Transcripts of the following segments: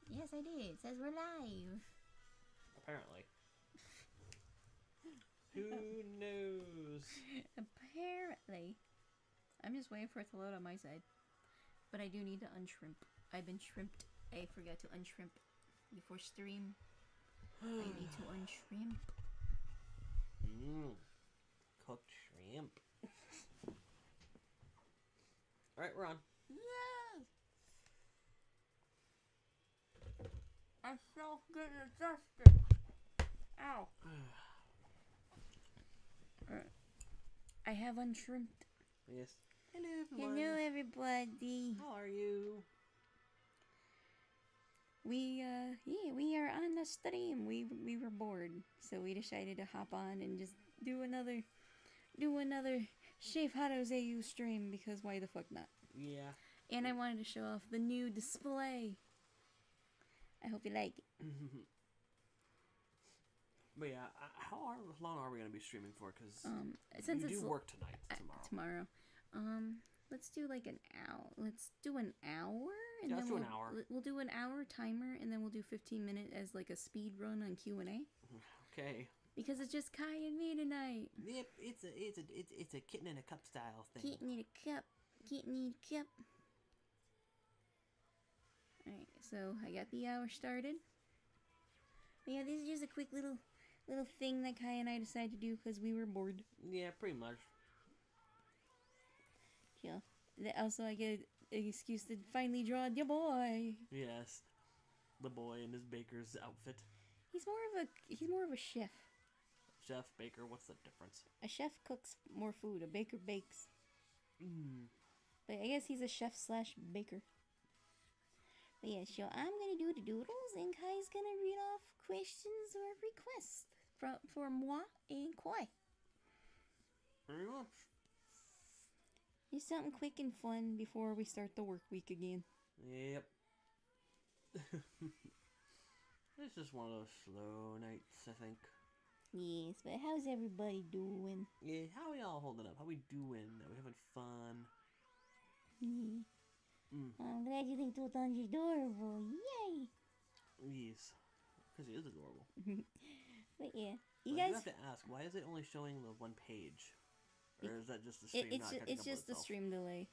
Yes, I did. It says we're live. Apparently. Who knows? Apparently. I'm just waiting for it to load on my side. But I do need to unshrimp. I've been shrimped. I forgot to unshrimp before stream. I need to unshrimp. Cooked shrimp. Alright, we're on. Yes! I'm so good adjusted. Ow. I have unshrimped. Yes. Hello, everyone. Hello, everybody. How are you? We are on the stream. We were bored, so we decided to hop on and just do another Shave Hallows AU stream because why the fuck not? Yeah. And I wanted to show off the new display. I hope you like it. But yeah, how long are we gonna be streaming for? Because Since you it's do work tonight, tomorrow. Let's do like an hour. Let's do an hour, and Yeah, then let's do an hour. We'll do an hour timer, and then we'll do 15 minutes as like a speed run on Q&A. Okay. Because it's just Kai and me tonight. Yep, it's a kitten in a cup style thing. Kitten in a cup. Kitten in a cup. Alright, so I got the hour started. But yeah, this is just a quick little thing that Kai and I decided to do because we were bored. Yeah, pretty much. Yeah. Also, I get an excuse to finally draw the boy. Yes, the boy in his baker's outfit. He's more of a chef. Chef, baker, what's the difference? A chef cooks more food. A baker bakes. But I guess he's a chef / baker. But yeah, so I'm gonna do the doodles, and Kai's gonna read off questions or requests for moi and Koi. Very much. Just something quick and fun before we start the work week again. Yep. It's just one of those slow nights, I think. Yes, but how's everybody doing? Yeah, how are y'all holding up? How we doing? Are we having fun? I'm glad you think Tutan's adorable. Yay! Yes, because he is adorable. But yeah, You have to ask, why is it only showing the one page? Or is that just the stream not catching up it's just the itself? stream delay.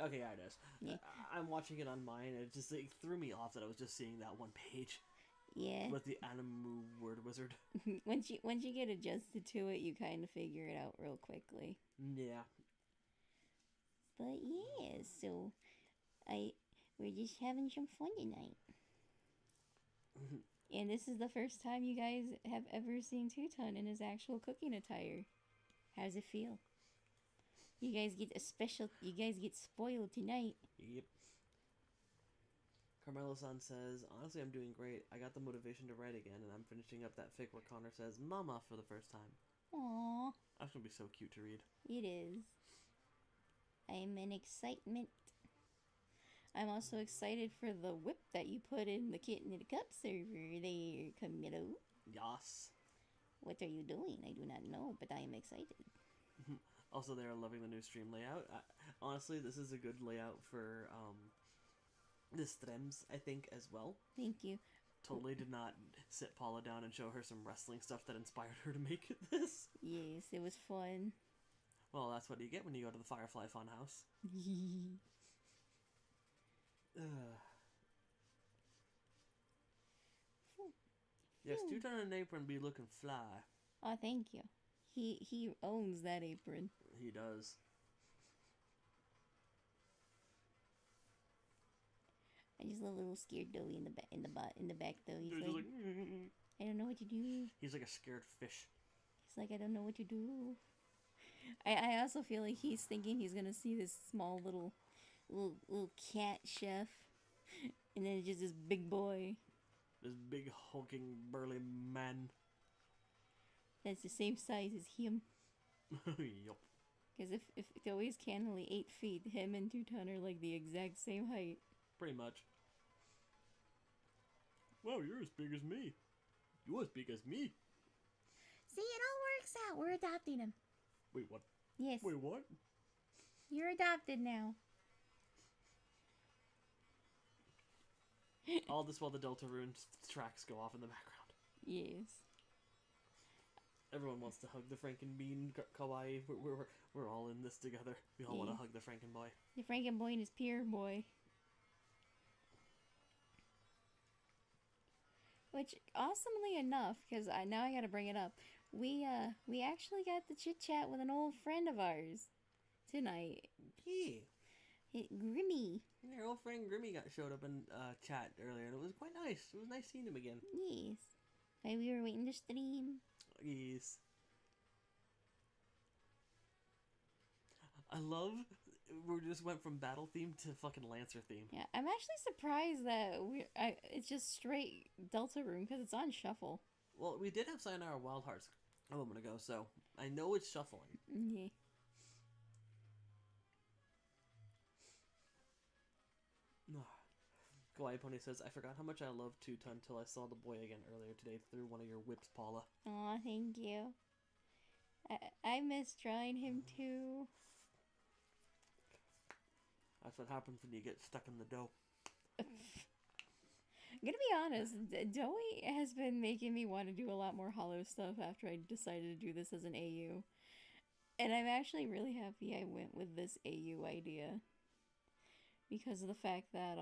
Okay, yeah, it is. Yeah. I'm watching it on mine, and it just threw me off that I was just seeing that one page. Yeah. With the Animu word wizard. once you get adjusted to it, you kind of figure it out real quickly. Yeah. But yeah, so we're just having some fun tonight. And this is the first time you guys have ever seen Tutan in his actual cooking attire. How's it feel? You guys get spoiled tonight. Yep. Carmelo-san says, honestly, I'm doing great. I got the motivation to write again, and I'm finishing up that fic where Connor says, Mama, for the first time. Aww. That's going to be so cute to read. It is. I'm in excitement. I'm also excited for the whip that you put in the Kitten in a Cup server there, Camilo. Yas. What are you doing? I do not know, but I am excited. Also, they're loving the new stream layout. Honestly, this is a good layout for the streams, I think, as well. Thank you. Totally did not sit Paula down and show her some wrestling stuff that inspired her to make this. Yes, it was fun. Well, that's what you get when you go to the Firefly Funhouse. Yes, Tutan and apron be looking fly. Oh, thank you. He owns that apron. He does. I just love a little scared Doughy in the back though. He's like, like, I don't know what to do. he's like a scared fish. He's like, I don't know what to do. I also feel like he's thinking he's gonna see this small little cat chef, and then it's just this big boy. This big hulking burly man. That's the same size as him. Yup. Because if Doughy's canoly 8 feet, him and Tutan are like the exact same height. Pretty much. Wow, you're as big as me. You're as big as me. See, it all works out. We're adopting him. Wait, what? Yes. Wait, what? You're adopted now. All this while the Deltarune tracks go off in the background. Yes. Everyone wants to hug the Frankenbean kawaii. We're all in this together. We all want to hug the Frankenboy. The Frankenboy and his peer boy. Which, awesomely enough, because now I gotta bring it up, we actually got the chit chat with an old friend of ours tonight. Yeah. Grimmy. Your old friend Grimmy showed up in chat earlier, and it was quite nice. It was nice seeing him again. Yes. While we were waiting to stream. Yes. I love we just went from battle theme to fucking Lancer theme. Yeah, I'm actually surprised that it's just straight Deltarune because it's on shuffle. Well, we did have Sayonara Wild Hearts a moment ago, so I know it's shuffling. Yeah. Kawaii Pony says, I forgot how much I love Tuta until I saw the boy again earlier today through one of your whips, Paula. Aw, thank you. I miss drawing him too. That's what happens when you get stuck in the dough. I'm gonna be honest, Doey has been making me want to do a lot more hollow stuff after I decided to do this as an AU. And I'm actually really happy I went with this AU idea. Because of the fact that,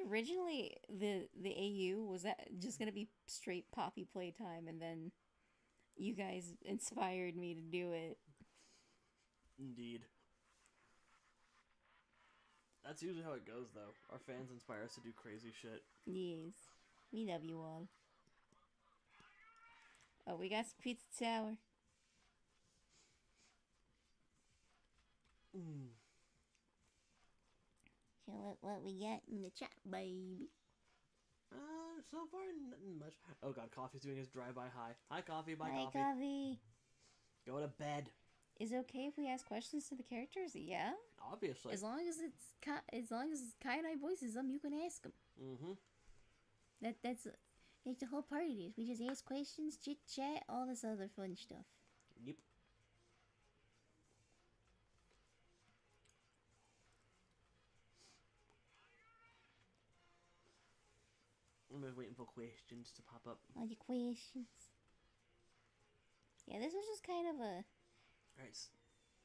originally the AU was just gonna be straight Poppy playtime, and then you guys inspired me to do it. Indeed. That's usually how it goes, though. Our fans inspire us to do crazy shit. Yes. We love you all. Oh, we got some pizza tower. So what we got in the chat, baby? So far, nothing much. Oh god, Coffee's doing his drive-by hi. Hi, Coffee. Bye, Hi, Coffee. Coffee. Go to bed. Is it okay if we ask questions to the characters? Yeah. Obviously. As long as Kai and I voices them, you can ask them. Mm-hmm. That's the whole part of this. We just ask questions, chit chat, all this other fun stuff. Yep. I'm just waiting for questions to pop up. All your questions. Yeah, this was just kind of a... Alright,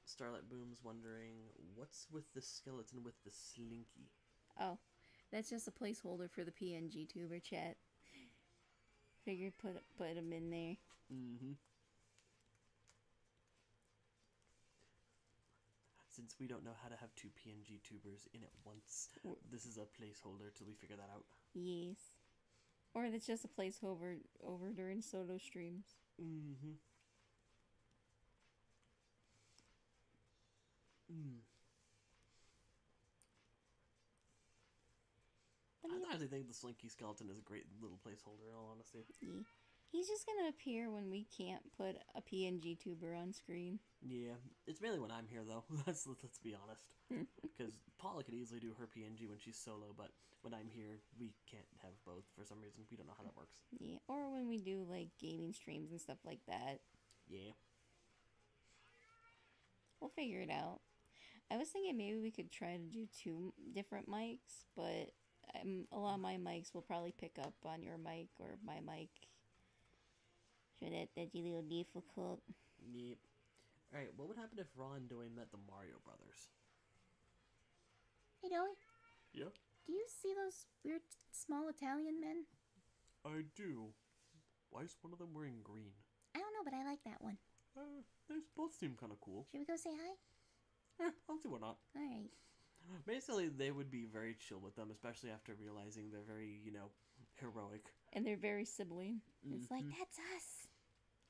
Starlight Boom's wondering, what's with the skeleton with the slinky? Oh, that's just a placeholder for the PNG tuber chat. Figured put him in there. Mm-hmm. Since we don't know how to have two PNG tubers in at once, this is a placeholder till we figure that out. Yes. Or it's just a placeholder over during Soto streams. Mm-hmm. I actually think the Slinky skeleton is a great little placeholder, in all honesty. Yeah. He's just gonna appear when we can't put a PNG tuber on screen. Yeah, it's mainly when I'm here, though. let's be honest. Because Paula could easily do her PNG when she's solo, but when I'm here, we can't have both for some reason. We don't know how that works. Yeah, or when we do, like, gaming streams and stuff like that. Yeah. We'll figure it out. I was thinking maybe we could try to do 2 different mics, but a lot of my mics will probably pick up on your mic or my mic. So that's a little difficult. Yep. Alright, what would happen if Ron and Doey met the Mario Brothers? Hey, Doey. Yeah? Do you see those weird small Italian men? I do. Why is one of them wearing green? I don't know, but I like that one. They both seem kind of cool. Should we go say hi? I'll see why not. Alright. Basically, they would be very chill with them, especially after realizing they're very, heroic. And they're very sibling. It's like, that's us.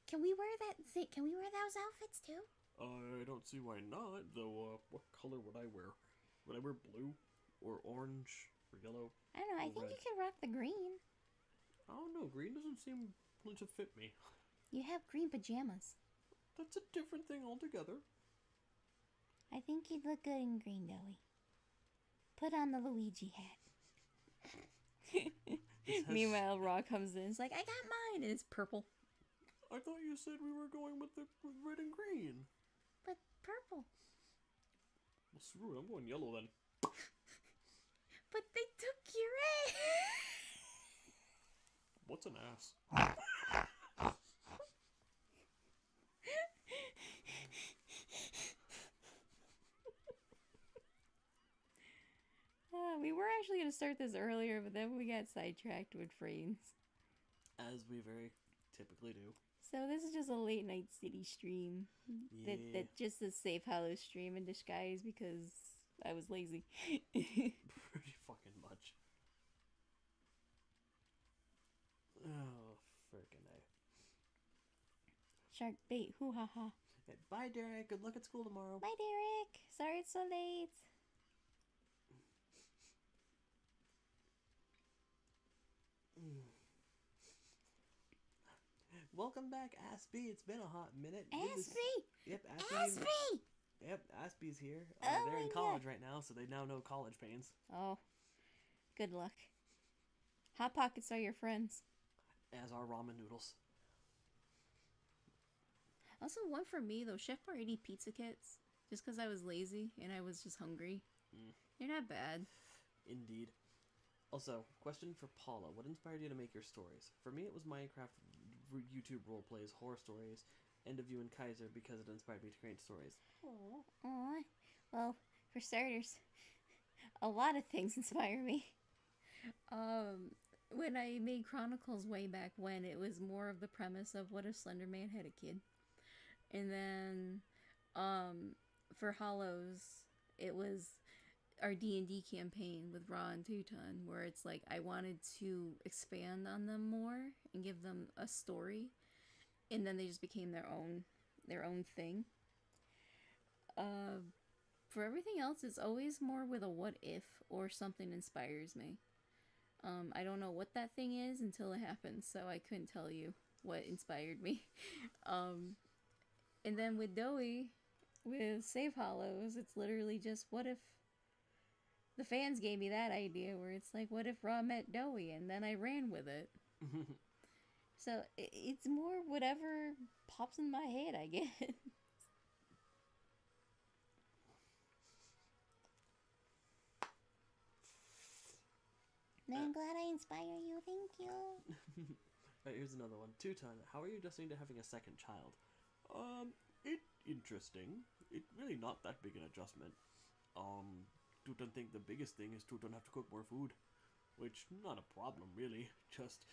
Can we wear those outfits too? I don't see why not, though, what color would I wear? Would I wear blue? Or orange? Or yellow? I don't know, I think you can rock the green. I don't know, green doesn't seem to fit me. You have green pajamas. That's a different thing altogether. I think you'd look good in green, Doey. Put on the Luigi hat. Meanwhile, Raw comes in. It's like, I got mine. And it's purple. I thought you said we were going with red and green. But purple. Well, screw it. I'm going yellow then. But they took your ass. What's an ass? We were actually going to start this earlier, but then we got sidetracked with frames. As we very typically do. So this is just a late night city stream. Yeah. That just a safe Hallows stream in disguise because I was lazy. Pretty fucking much. Oh, freaking A. Shark bait, hoo ha ha. Hey, bye, Derek. Good luck at school tomorrow. Bye, Derek. Sorry it's so late. Welcome back, Aspie. It's been a hot minute. Aspie! Yep, Aspie! Yep, Aspie's here. Oh They're in my college God. right now, so they now know college pains. Oh, good luck. Hot Pockets are your friends. As are ramen noodles. Also, one for me though, Chef Boyardee pizza kits. Just because I was lazy and I was just hungry. They're not bad. Indeed. Also, question for Paula. What inspired you to make your stories? For me, it was Minecraft, YouTube roleplays, horror stories, End of You and Kaiser because it inspired me to create stories. Aww. Well, for starters, a lot of things inspire me. When I made Chronicles way back when, it was more of the premise of what if Slender Man had a kid. And then, for Hallows, it was our D&D campaign with Ra and Teuton, where it's like I wanted to expand on them more and give them a story, and then they just became their own thing. For everything else, it's always more with a what if or something inspires me. I don't know what that thing is until it happens, so I couldn't tell you what inspired me. And then with Doey, with Save Hallows, it's literally just what if the fans gave me that idea where it's like, what if Ra met Doey? And then I ran with it. So it's more whatever pops in my head, I guess. I'm glad I inspire you. Thank you. Alright, here's another one. Teuton, how are you adjusting to having a second child? Interesting. It really not that big an adjustment. Teuton think the biggest thing is Teuton have to cook more food. Which, not a problem, really. Just,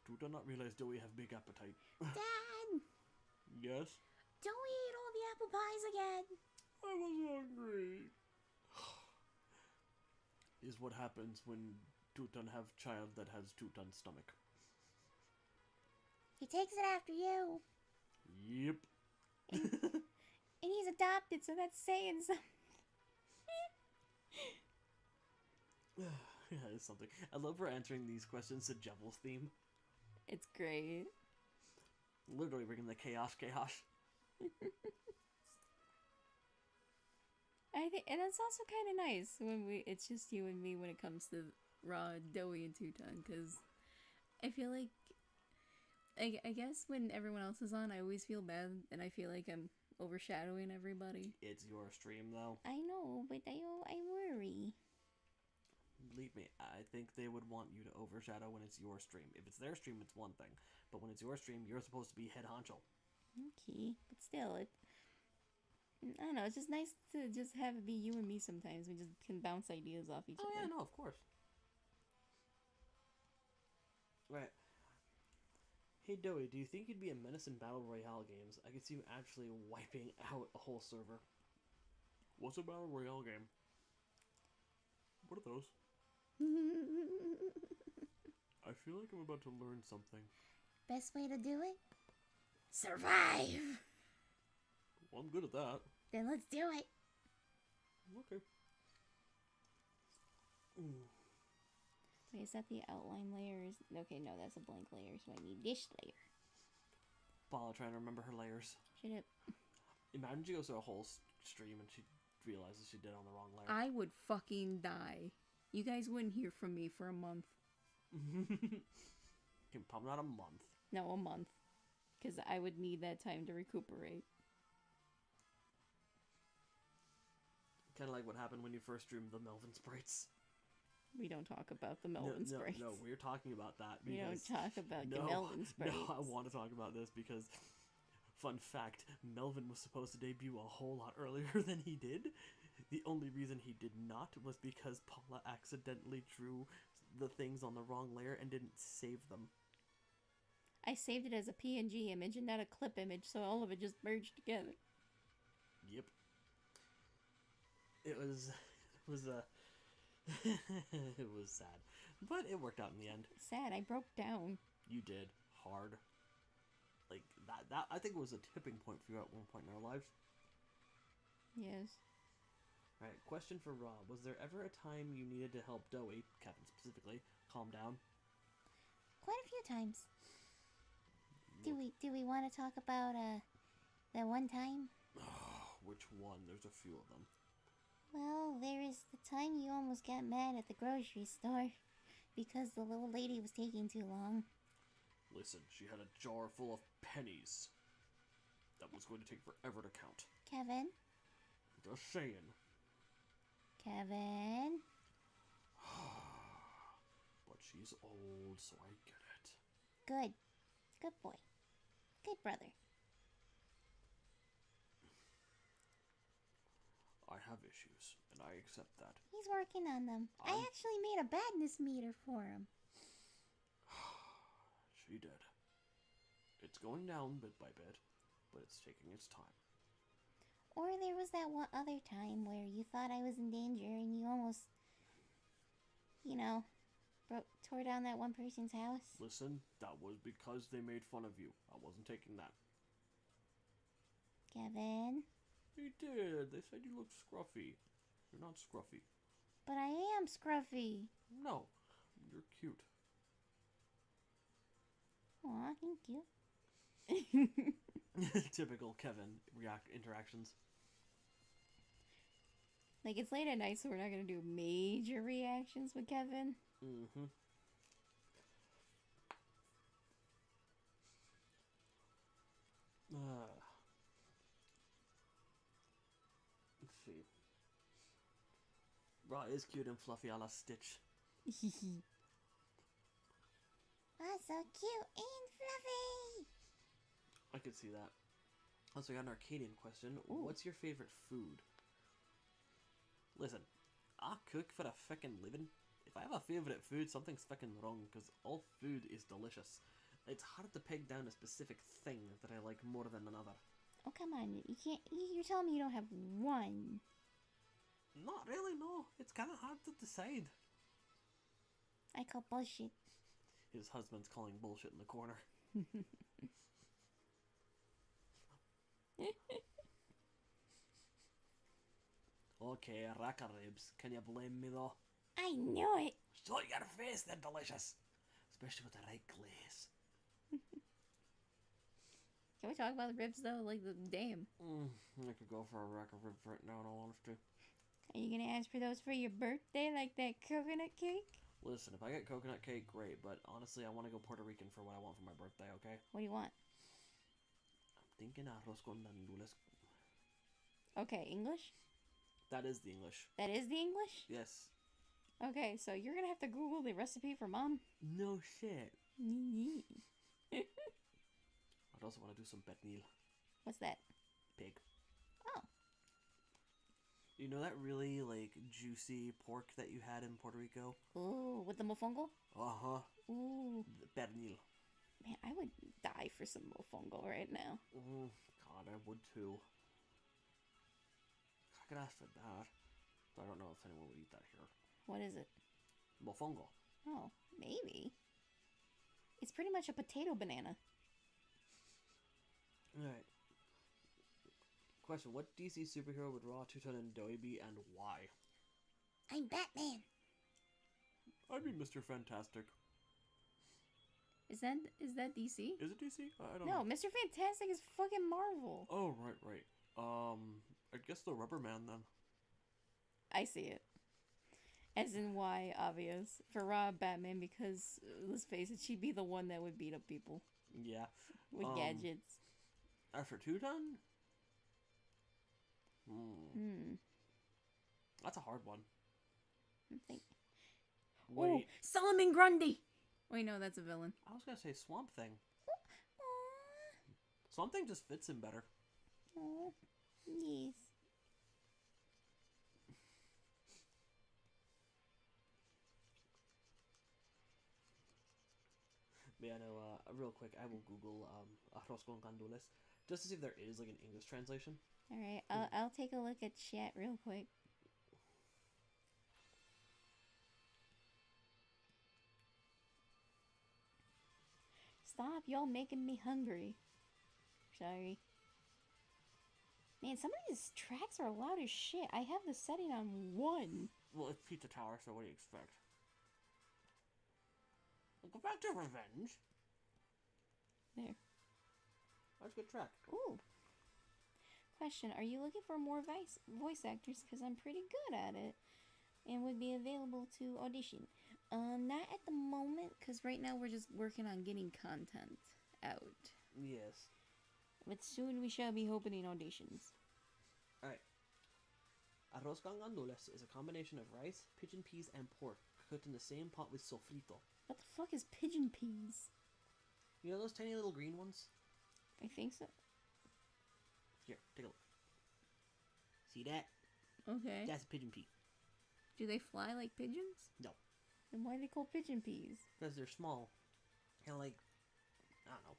Teuton not realize Doey have big appetite. Dad! Yes? Don't eat all the apple pies again! I was hungry. Is what happens when Teuton have child that has Teuton's stomach. He takes it after you. Yep. And he's adopted, so that's saying something. Yeah, it's something. I love her answering these questions to Jebel's theme. It's great. Literally bringing the chaos. I think, and it's also kind of nice when it's just you and me when it comes to Ra, Doey, and Teuton, because I feel like, I guess when everyone else is on, I always feel bad, and I feel like I'm overshadowing everybody. It's your stream, though. I know, but I worry. Believe me, I think they would want you to overshadow when it's your stream. If it's their stream, it's one thing. But when it's your stream, you're supposed to be head honcho. Okay, but still, I don't know, it's just nice to just have it be you and me sometimes. We just can bounce ideas off each other. Oh, yeah, no, of course. Right. Hey, Doey, do you think you'd be a menace in Battle Royale games? I could see you actually wiping out a whole server. What's a Battle Royale game? What are those? I feel like I'm about to learn something. Best way to do it? Survive! Well, I'm good at that. Then let's do it. Okay. Wait, is that the outline layer? Okay, no, that's a blank layer, so I need this layer. Paula trying to remember her layers. Shut up. Imagine she goes through a whole stream and she realizes she did on the wrong layer. I would fucking die. You guys wouldn't hear from me for a month. Probably not a month. No, a month. Because I would need that time to recuperate. Kind of like what happened when you first streamed the Melvin sprites. We don't talk about the Melvin sprites. No, we're talking about that. We don't talk about the Melvin sprites. No, I want to talk about this because, fun fact, Melvin was supposed to debut a whole lot earlier than he did. The only reason he did not was because Paula accidentally drew the things on the wrong layer and didn't save them. I saved it as a PNG image and not a clip image, so all of it just merged together. Yep. It was it was sad, but it worked out in the end. Sad, I broke down. You did hard. Like that I think it was a tipping point for you at one point in our lives. Yes. Right, question for Rob. Was there ever a time you needed to help Doey, Kevin specifically, calm down? Quite a few times. Do we want to talk about that one time? Which one? There's a few of them. Well, there is the time you almost got mad at the grocery store because the little lady was taking too long. Listen, she had a jar full of pennies that was going to take forever to count. Kevin? Just saying. Kevin? But she's old, so I get it. Good. Good boy. Good brother. I have issues, and I accept that. He's working on them. I actually made a badness meter for him. She did. It's going down bit by bit, but it's taking its time. Or there was that one other time where you thought I was in danger and you almost, tore down that one person's house. Listen, that was because they made fun of you. I wasn't taking that. Kevin? They did. They said you looked scruffy. You're not scruffy. But I am scruffy. No, you're cute. Aw, thank you. Typical Kevin interactions. Like, it's late at night, so we're not gonna do major reactions with Kevin. Mm-hmm. Let's see. Ra is cute and fluffy a la Stitch. Ah, so cute and fluffy. I could see that. Also, I got an Arcadian question. Ooh. What's your favorite food? Listen, I cook for a fucking living. If I have a favorite food, something's fucking wrong, because all food is delicious. It's hard to peg down a specific thing that I like more than another. Oh, come on. You can't. You're telling me you don't have one. Not really, no. It's kind of hard to decide. I call bullshit. His husband's calling bullshit in the corner. Okay, rack of ribs. Can you blame me though? I knew it. Show your face, they're delicious. Especially with the right glaze. Can we talk about the ribs though? Like, damn. I could go for a rack of ribs right now in all honesty. Are you gonna ask for those for your birthday, like that coconut cake? Listen, if I get coconut cake, great. But honestly, I want to go Puerto Rican for what I want for my birthday, okay? What do you want? I'm thinking arroz con gandules. Okay, English? That is the English. That is the English? Yes. Okay, so you're gonna have to Google the recipe for Mom. No shit. I'd also want to do some pernil. What's that? Pig. Oh. You know that really, like, juicy pork that you had in Puerto Rico? Ooh, with the mofongo? Uh-huh. Ooh. The pernil. Man, I would die for some mofongo right now. God, I would too. I could ask for that. But I don't know if anyone would eat that here. What is it? Mofongo. Oh, maybe. It's pretty much a potato banana. Alright. Question, what DC superhero would Raw, Two-Tone, and Doey be, and why? I'm Batman. I'd be Mr. Fantastic. Is that DC? Is it DC? I don't No, know. Mr. Fantastic is fucking Marvel. Oh, right. I guess the Rubber Man, then. I see it. As in why, obvious. For Raw, Batman, because, let's face it, she'd be the one that would beat up people. Yeah. With gadgets. As for Two-Tone? That's a hard one. I think. Wait. Oh, Solomon Grundy! Wait, no, that's a villain. I was gonna say Swamp Thing. Aww. Swamp Thing just fits him better. Oh, yes. Yeah, no, real quick, I will Google arroz con gandules just to see if there is like an English translation. Alright, I'll take a look at chat real quick. Stop, y'all making me hungry. Sorry. Man, some of these tracks are loud as shit. I have the setting on 1. Well, it's Pizza Tower, so what do you expect? We'll go back to Revenge. There. That's a good track. Ooh. Question, are you looking for more voice actors? Because I'm pretty good at it. And would be available to audition. Not at the moment, because right now we're just working on getting content out. Yes. But soon we shall be opening auditions. Alright. Arroz con gandules is a combination of rice, pigeon peas, and pork cooked in the same pot with sofrito. What the fuck is pigeon peas? You know those tiny little green ones? I think so. Here, take a look. See that? Okay. That's a pigeon pea. Do they fly like pigeons? No. Then why are they called pigeon peas? Because they're small. Kind of like, I don't know.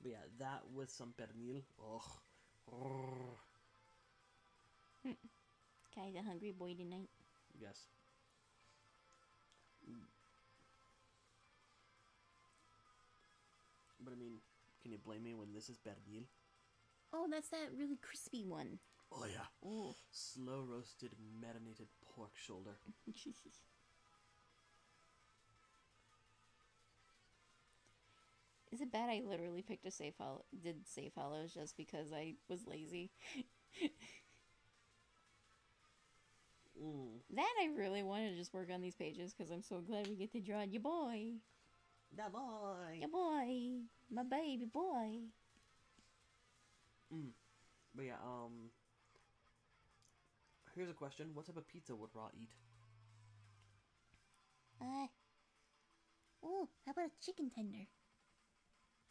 But yeah, that with some pernil. Ugh. Kinda hungry boy tonight. Yes. But I mean, can you blame me when this is pernil? Oh, that's that really crispy one. Oh yeah. Ooh. Slow roasted marinated pork shoulder. Is it bad I literally picked a safe hallows just because I was lazy? That I really wanted to just work on these pages because I'm so glad we get to draw your boy. Da boy. Your boy. My baby boy. But yeah, here's a question. What type of pizza would Raw eat? Oh, how about a chicken tender?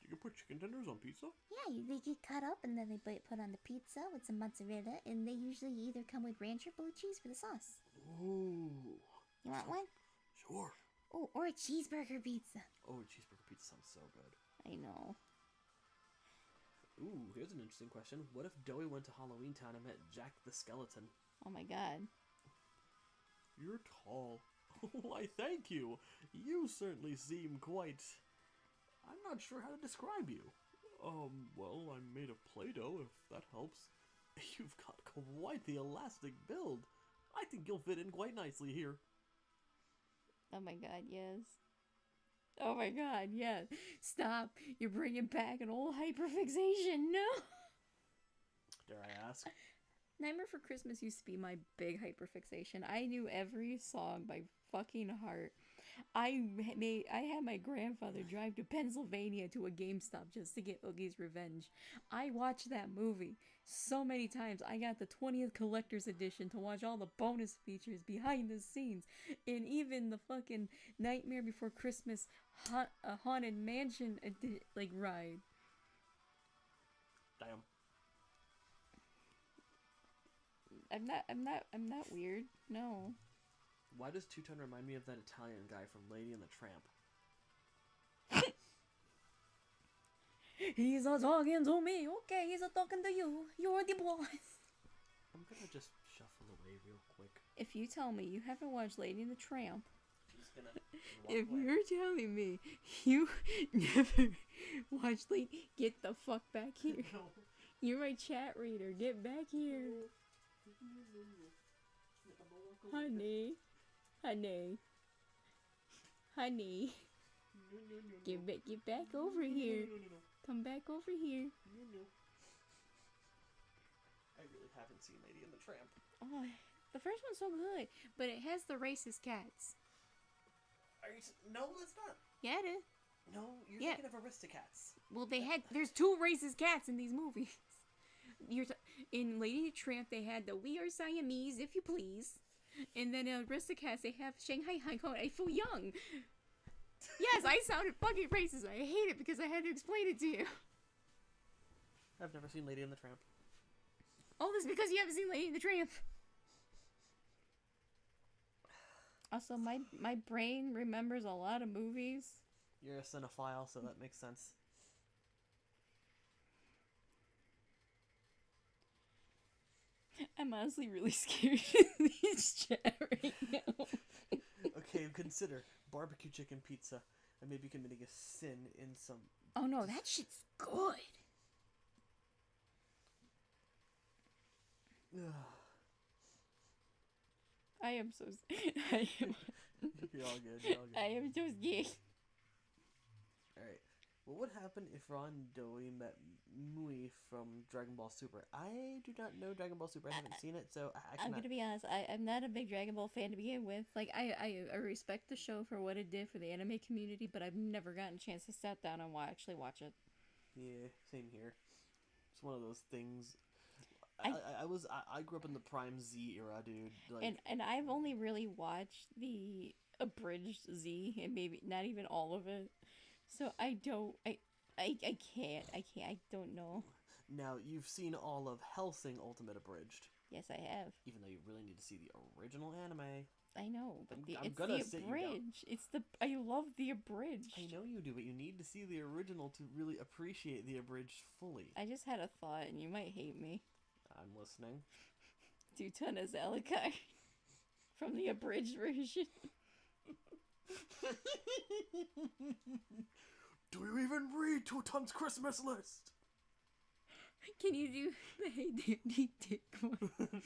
You can put chicken tenders on pizza? Yeah, they get cut up and then they put on the pizza with some mozzarella, and they usually either come with ranch or blue cheese for the sauce. Ooh. You want one? Sure. Oh, or a cheeseburger pizza. Oh, cheeseburger pizza sounds so good. I know. Ooh, here's an interesting question. What if Dowie went to Halloween Town and met Jack the Skeleton? Oh my god. You're tall. Why, thank you. You certainly seem quite... I'm not sure how to describe you. Well, I'm made of Play-Doh, if that helps. You've got quite the elastic build. I think you'll fit in quite nicely here. Oh my god, yes. Oh my god, yes. Stop. You're bringing back an old hyperfixation. No. Dare I ask? Nightmare for Christmas used to be my big hyperfixation. I knew every song by fucking heart. I had my grandfather drive to Pennsylvania to a GameStop just to get Oogie's Revenge. I watched that movie so many times. I got the 20th collector's edition to watch all the bonus features behind the scenes, and even the fucking Nightmare Before Christmas Haunted Mansion ride. Damn. I'm not weird. No. Why does Two-Tone remind me of that Italian guy from Lady and the Tramp? He's a talking to me. Okay, he's a talking to you. You're the boss. I'm gonna just shuffle away real quick. If you tell me you haven't watched Lady and the Tramp, She's gonna if you're telling me you never watched Lady, get the fuck back here. No. You're my chat reader. Get back here. Honey. Honey. Honey. Get back over here. Come back over here. I really haven't seen Lady and the Tramp. Oh, the first one's so good, but it has the racist cats. No, it's not. Yeah, it is. No, you're thinking of Aristocats. Well, there's two racist cats in these movies. In Lady and the Tramp, they had the "We are Siamese, if you please." And then Aristocats, they have Shanghai Haikou. I feel young. Yes, I sounded fucking racist. I hate it because I had to explain it to you. I've never seen Lady and the Tramp. All this because you haven't seen Lady and the Tramp. Also, my brain remembers a lot of movies. You're a cinephile, so that makes sense. I'm honestly really scared in this chat right now. Okay, consider barbecue chicken pizza, and maybe committing a sin in some... Oh no, that shit's good. I am so... I am... You're all good, you're all good. I am so scared. Alright, what would happen if Ron Dowie met Mui from Dragon Ball Super? I do not know Dragon Ball Super, I haven't seen it, so I cannot... I'm gonna be honest, I'm not a big Dragon Ball fan to begin with. Like, I respect the show for what it did for the anime community, but I've never gotten a chance to sit down and actually watch it. Yeah, same here. It's one of those things... I grew up in the Prime Z era, dude. Like, and I've only really watched the abridged Z, and maybe not even all of it. So I don't know. Now, you've seen all of Hellsing Ultimate Abridged. Yes, I have. Even though you really need to see the original anime. I know, but I'm gonna it's the abridged. I love the abridged. I know you do, but you need to see the original to really appreciate the abridged fully. I just had a thought, and you might hate me. I'm listening. Dutun as Alakai from the abridged version. Do you even read Tutun's Christmas list? Can you do the Hey Dandy Dick one?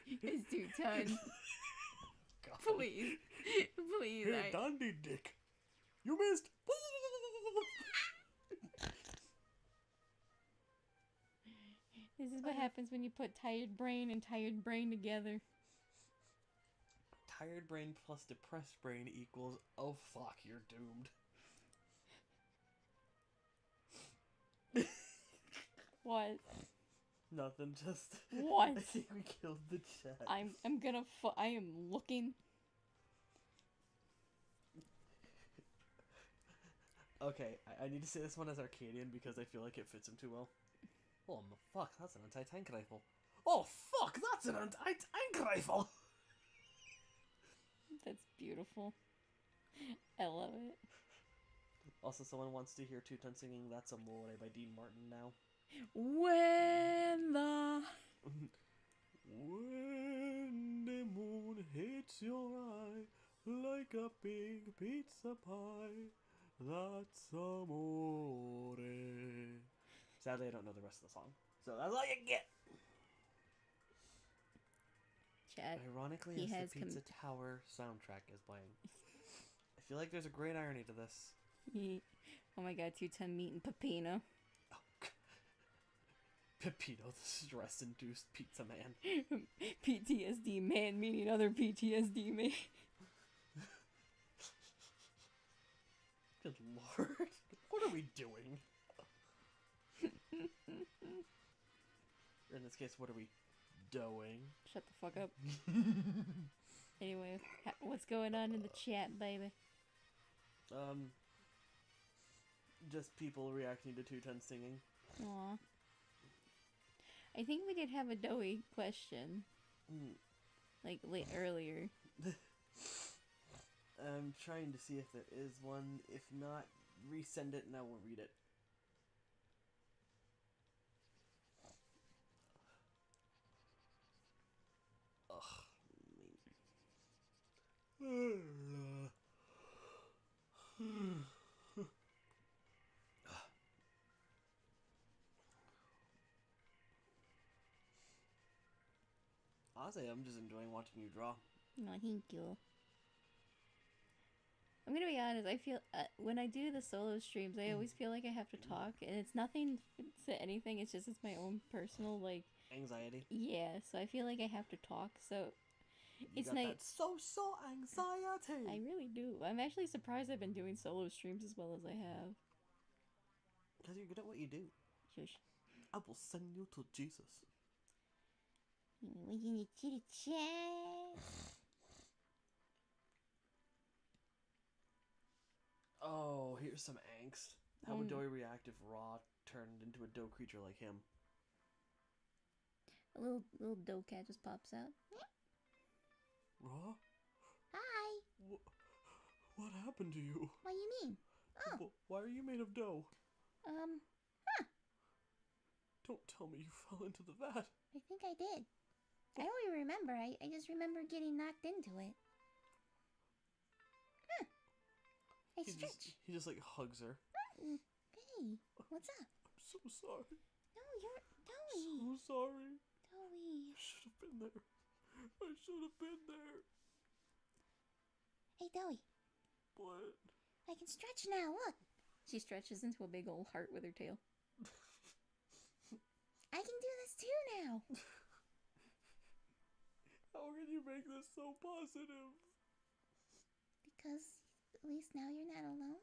It's Dutun. Please. Please. Hey Dandy Dick. You missed. This is what happens when you put tired brain and tired brain together. Tired brain plus depressed brain equals, oh fuck, you're doomed. What? Nothing, just... What? I think we killed the chat. I am looking. Okay, I need to say this one as Arcadian because I feel like it fits him too well. Oh, fuck, that's an anti-tank rifle. Oh, fuck, that's an anti-tank rifle! That's beautiful. I love it. Also, someone wants to hear Tutun singing That's Amore by Dean Martin now. When the... When the moon hits your eye like a big pizza pie, that's amore. Sadly, I don't know the rest of the song, so that's all you get. Chad, ironically, as the Pizza Tower soundtrack is playing, I feel like there's a great irony to this. Oh my god, Tutun meeting Pepino. Oh, Pepino, the stress-induced pizza man. PTSD man meeting other PTSD man. Good lord, what are we doing? Or in this case, what are we doing? Shut the fuck up. Anyway, what's going on in the chat, baby? Just people reacting to Tutun singing. Aw. I think we did have a Dowie question. Like, earlier. I'm trying to see if there is one. If not, resend it and I will read it. Honestly, I'm just enjoying watching you draw. No, thank you. I'm gonna be honest, I feel, when I do the solo streams, I always feel like I have to talk, and it's nothing to anything, it's my own personal, like... Anxiety? Yeah, so I feel like I have to talk, so... You got that social anxiety! I really do. I'm actually surprised I've been doing solo streams as well as I have. Because you're good at what you do. Shush. I will send you to Jesus. We're gonna do the chat. Oh, here's some angst. How would Dory react if Raw turned into a doe creature like him? A little doe cat just pops out. Raw? Hi. What happened to you? What do you mean? Oh. Why are you made of dough? Huh. Don't tell me you fell into the vat. I think I did. I don't even remember. I just remember getting knocked into it. Huh. Hey, stretch. He just like hugs her. Hey, what's up? I'm so sorry. No, you're Doey. So sorry. Doey. I should have been there. I should have been there. Hey, Doey. What? I can stretch now. Look. She stretches into a big old heart with her tail. I can do this too now. How can you make this so positive? Because at least now you're not alone.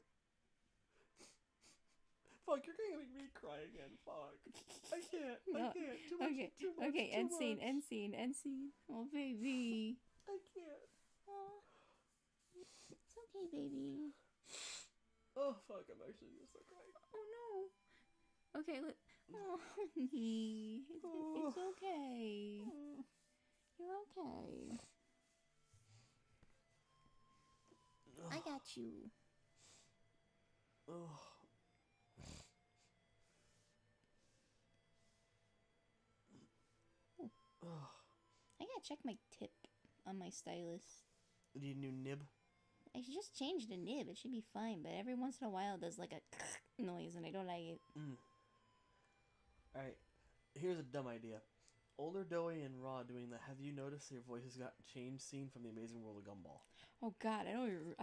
Fuck, you're gonna make me cry again. Fuck. I can't. No. I can't. Too much. Too much. Okay, too end scene, much. end scene, end scene. Oh, baby. I can't. Oh. It's okay, baby. Oh, fuck. I'm actually gonna start crying. Oh, no. Okay, look. Oh, honey. It's okay. You're okay. I got you. Oh. I gotta check my tip on my stylus. Do you need a new nib? I should just change the nib. It should be fine, but every once in a while it does like a noise and I don't like it. Alright, here's a dumb idea. Older Doey and Raw doing the "Have you noticed your voices got changed" scene from The Amazing World of Gumball. Oh God, I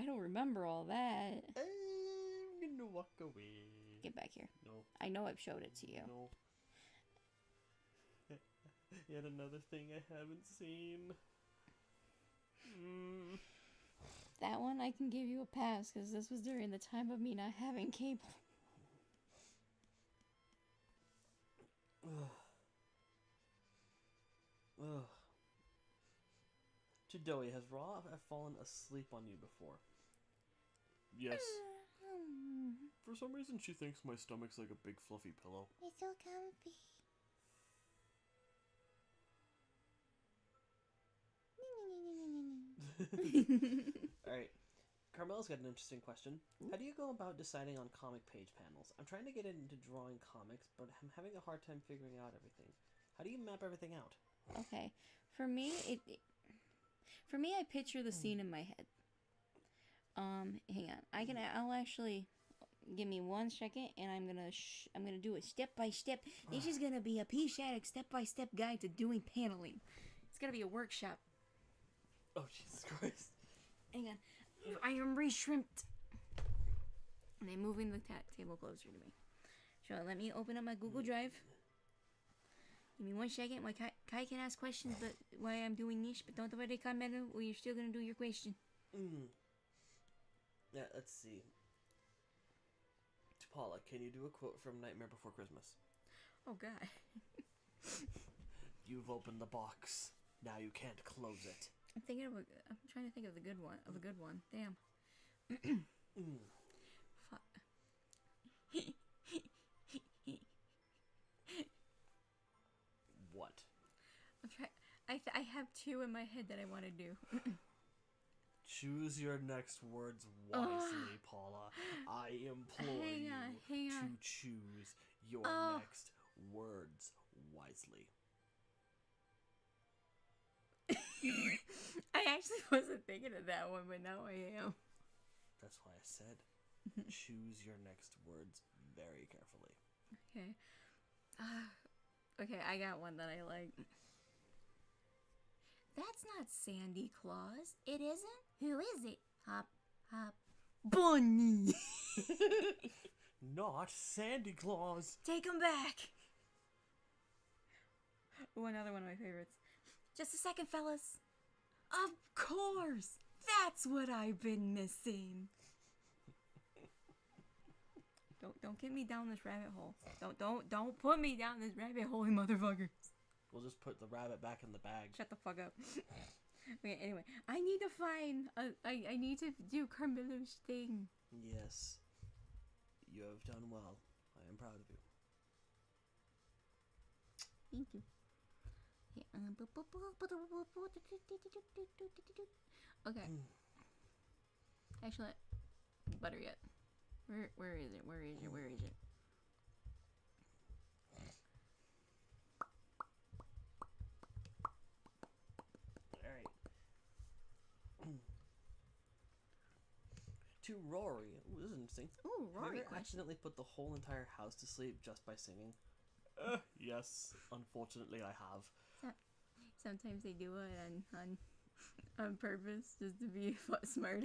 don't remember all that. I'm gonna walk away. Get back here. No. I know I've showed it to you. No. Yet another thing I haven't seen. That one I can give you a pass because this was during the time of me not having cable. Ugh. To Doey, has Raw fallen asleep on you before? Yes. For some reason she thinks my stomach's like a big fluffy pillow. It's so comfy. Alright. Carmela's got an interesting question. How do you go about deciding on comic page panels? I'm trying to get into drawing comics, but I'm having a hard time figuring out everything. How do you map everything out? Okay. For me, I picture the scene in my head. Hang on. I'll actually give me 1 second, and I'm gonna do it step by step. This is gonna be a P-Shatic step-by-step guide to doing paneling. It's gonna be a workshop. Oh, Jesus Christ. Hang on. I am re-shrimped. And I'm moving the table closer to me. So let me open up my Google Drive. Give me 1 second. My Kai can ask questions, but why I'm doing this, but don't worry, comment or you're still gonna do your question. Yeah, let's see. Paula, can you do a quote from Nightmare Before Christmas? Oh God. You've opened the box. Now you can't close it. I'm trying to think of the good one. Damn. Fuck. What? I'm trying. I have 2 in my head that I want to do. Choose your next words wisely, Paula. I implore you to choose your next words wisely. I actually wasn't thinking of that one, but now I am. That's why I said choose your next words very carefully. Okay. Okay, I got one that I like. That's not Sandy Claus. It isn't? Who is it? Hop, hop. Bunny! Not Sandy Claus! Take him back! Oh, another one of my favorites. Just a second, fellas. Of course! That's what I've been missing. Don't get me down this rabbit hole. Don't put me down this rabbit hole, you motherfuckers. We'll just put the rabbit back in the bag. Shut the fuck up. Okay, anyway, I need to find. I need to do Carmelo's thing. Yes. You have done well. I am proud of you. Thank you. Okay. Actually, better yet. Where is it? Where is it? Where is it? Alright. To Rory. Ooh, this is interesting. Ooh, Have Rory you ever question. accidentally put the whole entire house to sleep just by singing? Yes. Unfortunately, I have. Sometimes they do it on purpose just to be smart.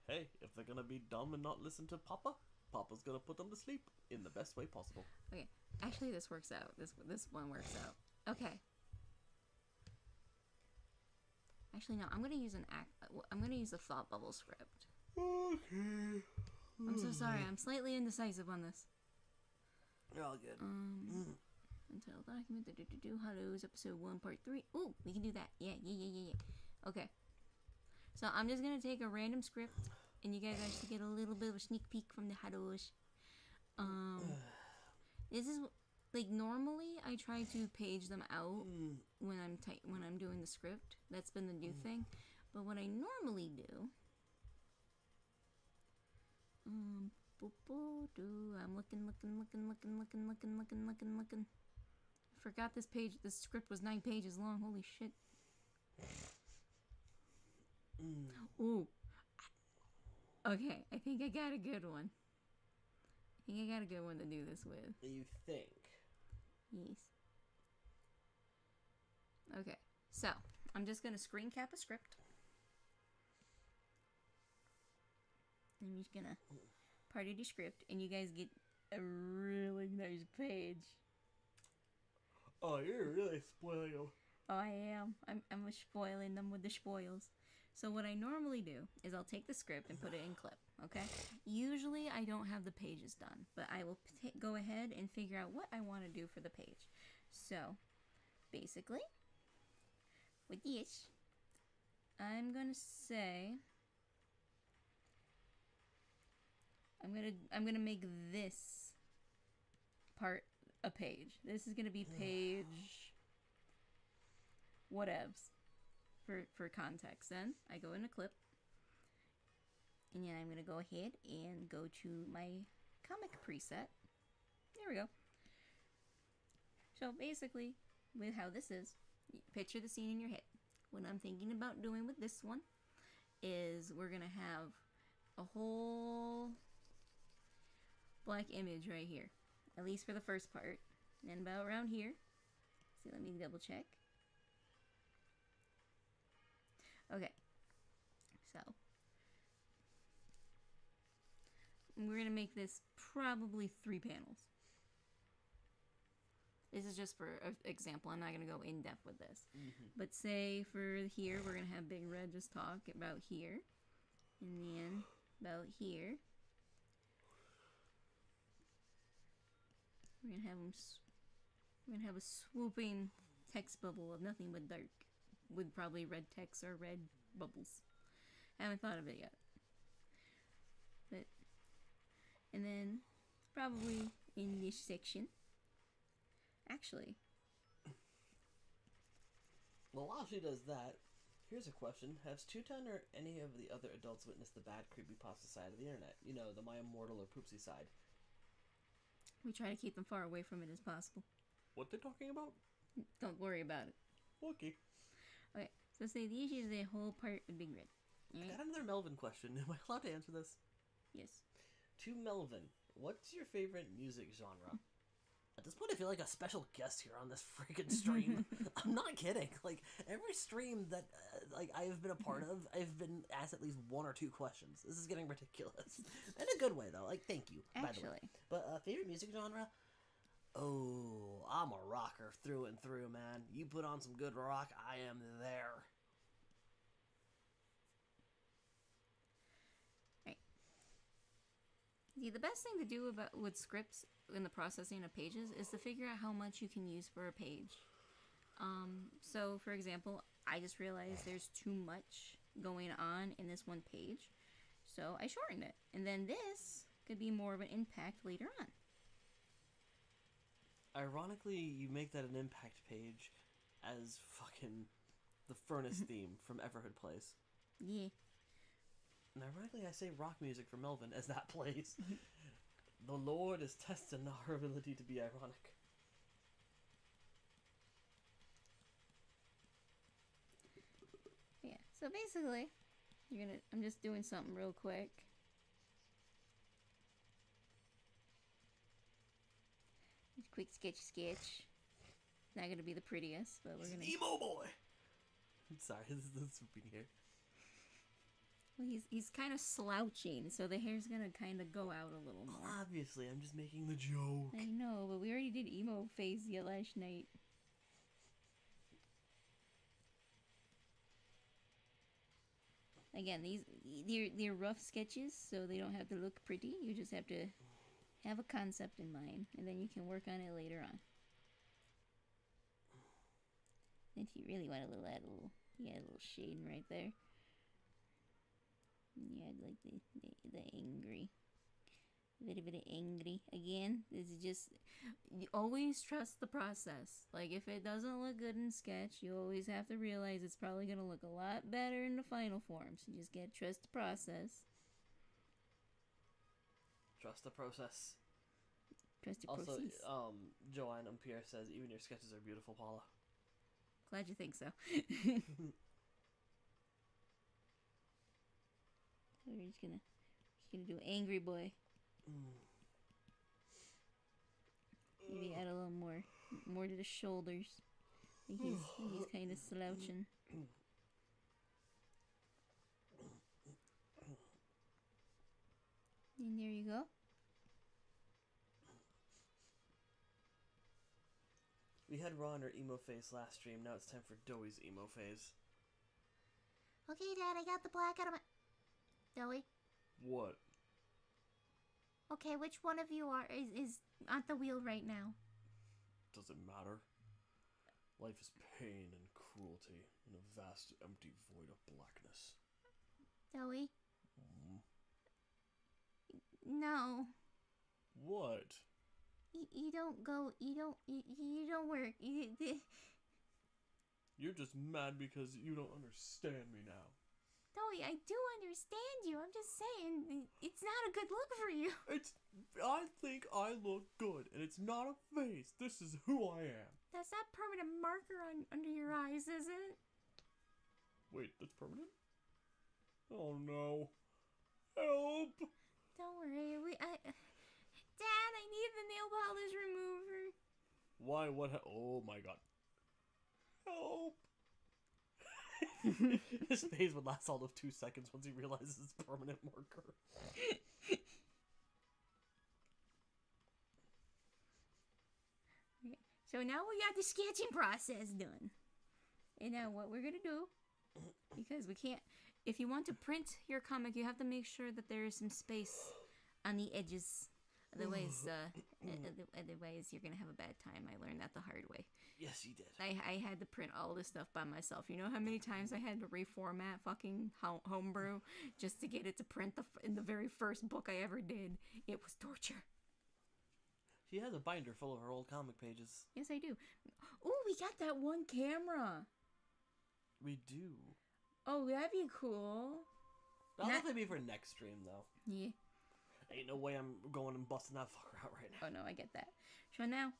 Hey, if they're gonna be dumb and not listen to Papa, Papa's gonna put them to sleep in the best way possible. Okay, actually, this works out. This one works out. Okay. Actually, no. I'm gonna use I'm gonna use a thought bubble script. Okay. I'm so sorry. I'm slightly indecisive on this. You're all good. Until document hallows episode 1 part 3. Ooh, we can do that. Yeah. Okay. So I'm just gonna take a random script, and you guys actually get a little bit of a sneak peek from the hallows. This is like normally I try to page them out when I'm doing the script. That's been the new thing. But what I normally do, I'm looking. Forgot this page. This script was 9 pages long. Holy shit. Ooh. Okay, I think I got a good one. I think I got a good one to do this with. You think? Yes. Okay, so I'm just gonna screen cap a script. I'm just gonna party the script, and you guys get a really nice page. Oh, you're really spoiling them. Oh, I am. I'm spoiling them with the spoils. So what I normally do is I'll take the script and put it in clip, okay? Usually I don't have the pages done, but I will go ahead and figure out what I want to do for the page. So, basically, with this, I'm going to say I'm going to make this part a page. This is going to be page whatevs. For context, then I go in a clip, and then I'm gonna go ahead and go to my comic preset. There we go. So basically, with how this is, picture the scene in your head. What I'm thinking about doing with this one is we're gonna have a whole black image right here, at least for the first part, and about around here. See, let me double check. Okay, so we're going to make this probably 3 panels. This is just for an example. I'm not going to go in depth with this. But say for here, we're going to have Big Red just talk about here. And then about here. We're going to have we're going to have a swooping text bubble of nothing but dark. With probably red text or red bubbles. I haven't thought of it yet. But, and then probably in this section. Actually. Well, while she does that, here's a question. Has Tutan or any of the other adults witnessed the bad creepypasta side of the internet? You know, the My Immortal or Poopsie side. We try to keep them far away from it as possible. What they're talking about? Don't worry about it. Okay. Okay, so say the issue is a whole part with Big Red. I got another Melvin question. Am I allowed to answer this? Yes. To Melvin, what's your favorite music genre? At this point, I feel like a special guest here on this freaking stream. I'm not kidding. Like, every stream that I've been a part of, I've been asked at least 1 or 2 questions. This is getting ridiculous. In a good way, though. Like, thank you, by the way. But favorite music genre? Oh, I'm a rocker through and through, man. You put on some good rock, I am there. Right. See, the best thing to do with scripts in the processing of pages is to figure out how much you can use for a page. So, for example, I just realized there's too much going on in this one page. So I shortened it. And then this could be more of an impact later on. Ironically, you make that an impact page as fucking the furnace theme from Everhood plays. Yeah. And ironically, I say rock music for Melvin as that plays. The Lord is testing our ability to be ironic. Yeah. So basically, I'm just doing something real quick. Quick sketch. Not gonna be the prettiest, but we're gonna. Emo boy. Sorry, this is repeating here. Well, he's kind of slouching, so the hair's gonna kind of go out a little more. Obviously, I'm just making the joke. I know, but we already did emo phase last night. Again, they're rough sketches, so they don't have to look pretty. You just have to have a concept in mind, and then you can work on it later on. If you really want to add a little shading right there. Yeah, I'd like the angry. A little bit of angry. Again, this is just, you always trust the process. Like, if it doesn't look good in sketch, you always have to realize it's probably going to look a lot better in the final form. So you just gotta trust the process. Trust the process. Trust the also, process. Joanne and Pierre says, even your sketches are beautiful, Paula. Glad you think so. So we're just gonna do angry boy. Maybe add a little more to the shoulders. I think he's kind of slouching. And there you go. We had Ron or emo phase last stream. Now it's time for Doey's emo phase. Okay, Dad, I got the black out of my... Doey? What? Okay, which one of you is on the wheel right now? Doesn't matter. Life is pain and cruelty in a vast, empty void of blackness. Doey? No. What? You don't go. You don't work. You're just mad because you don't understand me now. Doey, I do understand you. I'm just saying, it's not a good look for you. I think I look good, and it's not a face. This is who I am. That's that permanent marker under your eyes, is it? Wait, that's permanent? Oh no. Help! Don't worry, Dad, I need the nail polish remover. Why? What? Oh my god. Help! His phase would last all of 2 seconds once he realizes it's permanent marker. Okay, so now we got the sketching process done. And now what we're gonna do, because we can't, if you want to print your comic, you have to make sure that there is some space on the edges. Otherwise, you're gonna have a bad time. I learned that the hard way. Yes, you did. I had to print all this stuff by myself. You know how many times I had to reformat fucking Homebrew just to get it to print in the very first book I ever did? It was torture. She has a binder full of her old comic pages. Yes, I do. Oh, we got that one camera. We do. Oh, that'd be cool. That'll definitely be for next stream, though. Yeah. Ain't no way I'm going and busting that fucker out right now. Oh, no, I get that. So now,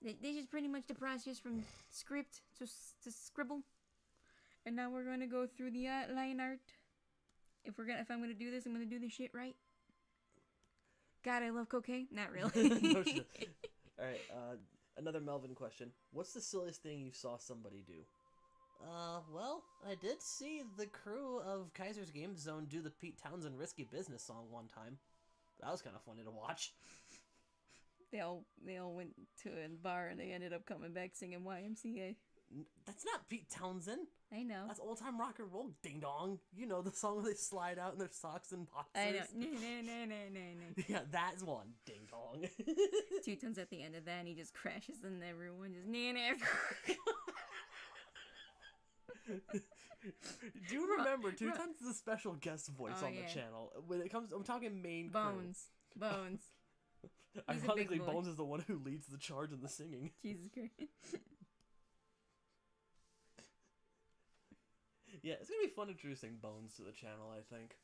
this is pretty much the process from script to scribble. And now we're going to go through the line art. If I'm going to do this, I'm going to do this shit right. God, I love cocaine. Not really. No shit. Alright, another Melvin question. What's the silliest thing you saw somebody do? Well, I did see the crew of Kaiser's Game Zone do the Pete Townsend Risky Business song one time. That was kind of funny to watch. They all went to a bar and they ended up coming back singing YMCA. That's not Pete Townsend. I know. That's old time rock and roll, ding dong. You know the song where they slide out in their socks and boxers. I know. No. Yeah, that's one, ding dong. 2 Tones at the end of that, and he just crashes and everyone just Do you remember Two Tons is a special guest voice on the yeah. channel? When it comes, I'm talking main Bones. crew. He's Ironically, a big boy. Bones is the one who leads the charge in the singing. Jesus Christ. Yeah, it's gonna be fun introducing Bones to the channel, I think.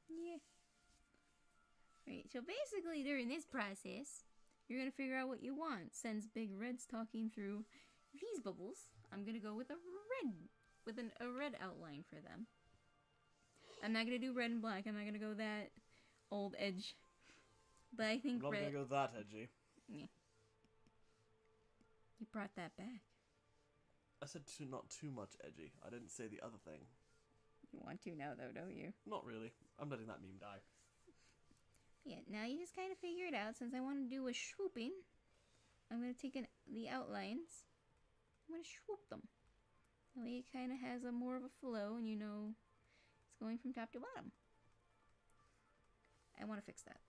Yeah. Right, so basically during this process, you're gonna figure out what you want. Since Big Red's talking through these bubbles, I'm gonna go with a red outline for them. I'm not gonna do red and black. I'm not gonna go that old edge. But I think I'm not red. gonna go that edgy. Yeah. You brought that back. I said not too much edgy. I didn't say the other thing. You want to now, though, don't you? Not really. I'm letting that meme die. Yeah, now you just kind of figure it out. Since I want to do a swooping, I'm going to take the outlines. I'm going to swoop them. That way it kind of has a more of a flow, and you know it's going from top to bottom. I want to fix that.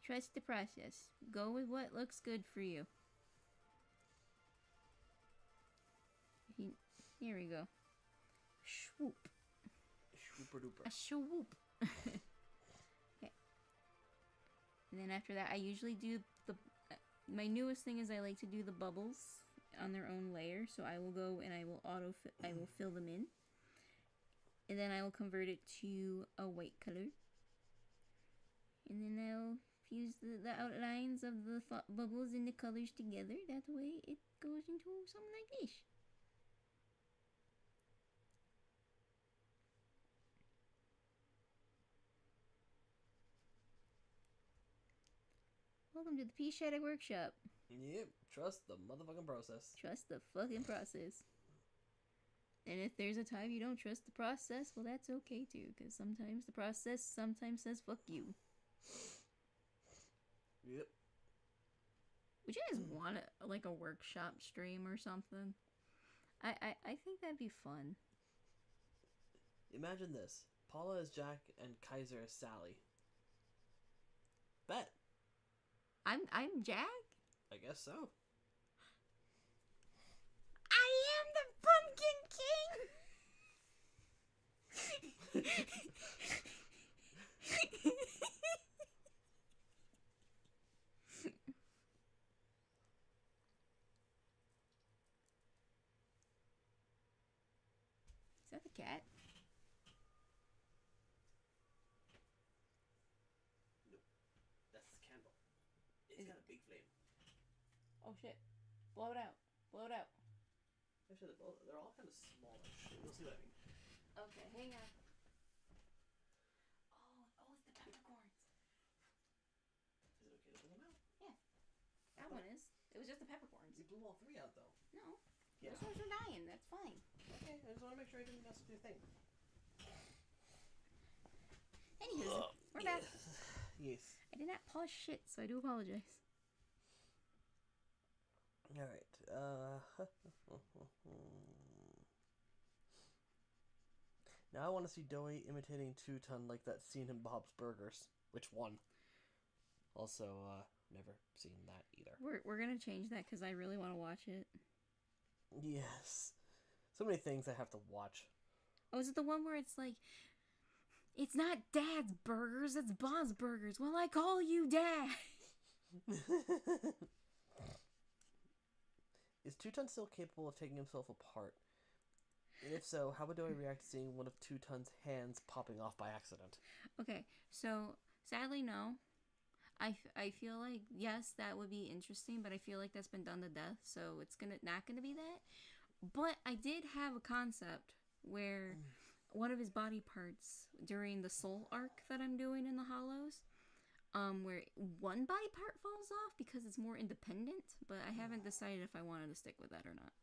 Trust the process. Go with what looks good for you. Here we go. Swoop. Swooper duper. A swoop. Okay. And then after that, I usually do my newest thing is I like to do the bubbles on their own layer. So I will go and I will fill them in. And then I will convert it to a white color. And then I'll fuse the outlines of the bubbles and the colors together. That way it goes into something like this. Welcome to the Pea Shadow Workshop. Yep, trust the motherfucking process. Trust the fucking process. And if there's a time you don't trust the process, well, that's okay too, because sometimes the process sometimes says fuck you. Yep. Would you guys want a workshop stream or something? I think that'd be fun. Imagine this. Paula is Jack and Kaiser is Sally. Bet. I'm Jack? I guess so. I am the Pumpkin King! Is that the cat? Nope. That's the candle. It's got a big flame. Oh shit. Blow it out. Blow it out. Actually, they're all kind of smallish. You'll see what I mean. Okay, hang on. Oh, it's the peppercorns. Is it okay to blow them out? Yeah. That one is. It was just the peppercorns. You blew all three out, though. No. Yeah. Those ones are dying. That's fine. Okay, I just want to make sure I didn't mess with your thing. Anywho, we're back. Yes. I did not pause shit, so I do apologize. Alright, now I want to see Doey imitating Two-Ton like that scene in Bob's Burgers. Which one? Also, never seen that either. We're gonna change that because I really want to watch it. Yes. So many things I have to watch. Oh, is it the one where it's like, it's not Dad's burgers, it's Bob's burgers. Well, I call you Dad. Is Two-Ton still capable of taking himself apart? And if so, how would Doey react to seeing one of Two-Ton's hands popping off by accident? Okay, so sadly, no. I feel like, yes, that would be interesting, but I feel like that's been done to death, so it's not gonna be that. But I did have a concept where one of his body parts during the soul arc that I'm doing in the Hollows, where one body part falls off because it's more independent, but I haven't decided if I wanted to stick with that or not.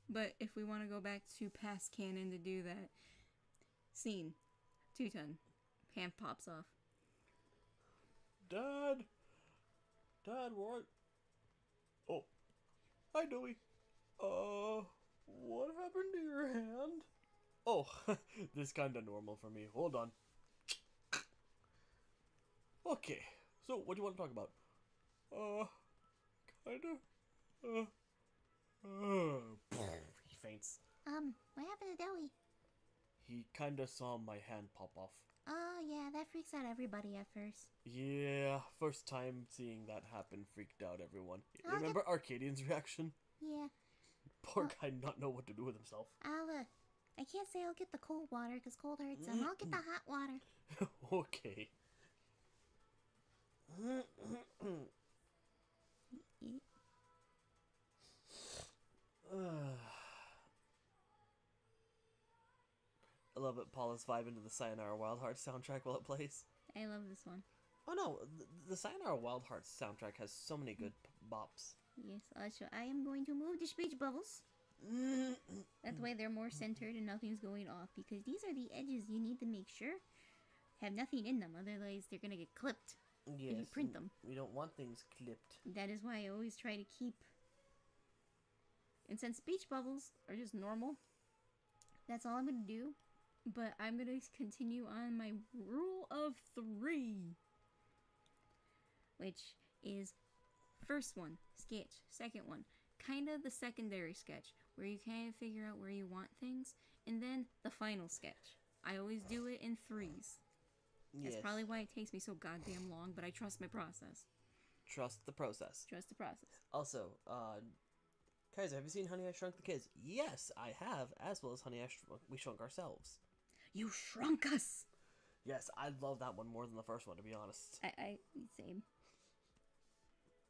But if we want to go back to past canon to do that scene, Two-Ton, hand pops off. Dad, what? Oh, hi, Doey. What happened to your hand? Oh, this kinda normal for me. Hold on. Okay, so what do you want to talk about? I he faints. What happened to Dowie? He kinda saw my hand pop off. Oh, yeah, that freaks out everybody at first. Yeah, first time seeing that happen freaked out everyone. I'll Remember Arcadian's reaction? Yeah. Poor guy not know what to do with himself. I can't say I'll get the cold water because cold hurts him. I'll get the hot water. Okay. I love it. Paula's vibing to the Sayonara Wild Hearts soundtrack while it plays. I love this one. Oh no, the Sayonara Wild Hearts soundtrack has so many good bops. Yes, so I am going to move the speech bubbles. That way they're more centered and nothing's going off, because these are the edges you need to make sure have nothing in them, otherwise they're gonna get clipped Yes, if you print them. We don't want things clipped. That is why I always try to keep... And since speech bubbles are just normal, that's all I'm gonna do. But I'm gonna continue on my rule of 3, which is first one, sketch. Second one, kind of the secondary sketch, where you kind of figure out where you want things, and then the final sketch. I always do it in 3s. That's probably why it takes me so goddamn long, but I trust my process. Trust the process. Trust the process. Also, Kaiser, have you seen Honey, I Shrunk the Kids? Yes, I have, as well as Honey, We Shrunk Ourselves. You shrunk us! Yes, I love that one more than the first one, to be honest. Same.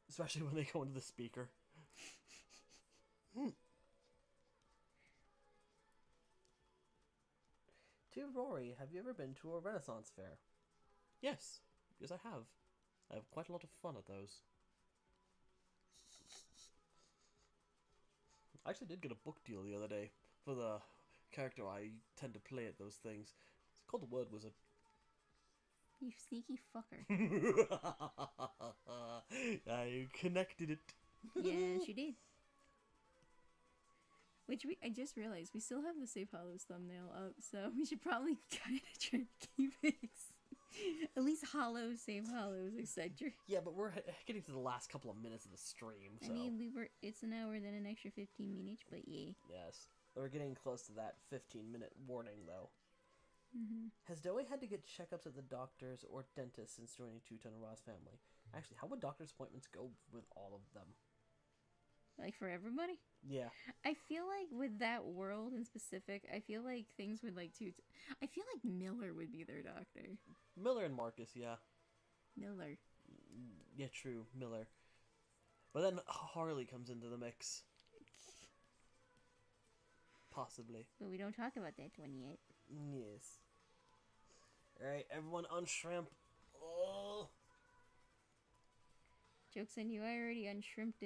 Especially when they go into the speaker. To Rory, have you ever been to a Renaissance fair? Yes, I have. I have quite a lot of fun at those. I actually did get a book deal the other day for the character I tend to play at those things. It's called the Word Wizard. You sneaky fucker. I connected it. Yes, you did. Which I just realized we still have the Safe Hollows thumbnail up, so we should probably kind of try to keep it at least Hollows, Safe Hollows, etc. Yeah, but we're getting to the last couple of minutes of the stream, so... I mean, it's an hour, then an extra 15 minutes, but yeah. Yes. We're getting close to that 15-minute warning, though. Has Dowie had to get checkups at the doctors or dentist since joining Two-Tone and Ra's family? Actually, how would doctor's appointments go with all of them? Like, for everybody? Yeah. I feel like with that world in specific, I feel like things would like to... I feel like Miller would be their doctor. Miller and Marcus, yeah. Miller. Yeah, true, Miller. But then Harley comes into the mix. Possibly. But we don't talk about that one yet. Yes. Alright, everyone unshrimp. Oh. Joke's on you, I already unshrimped.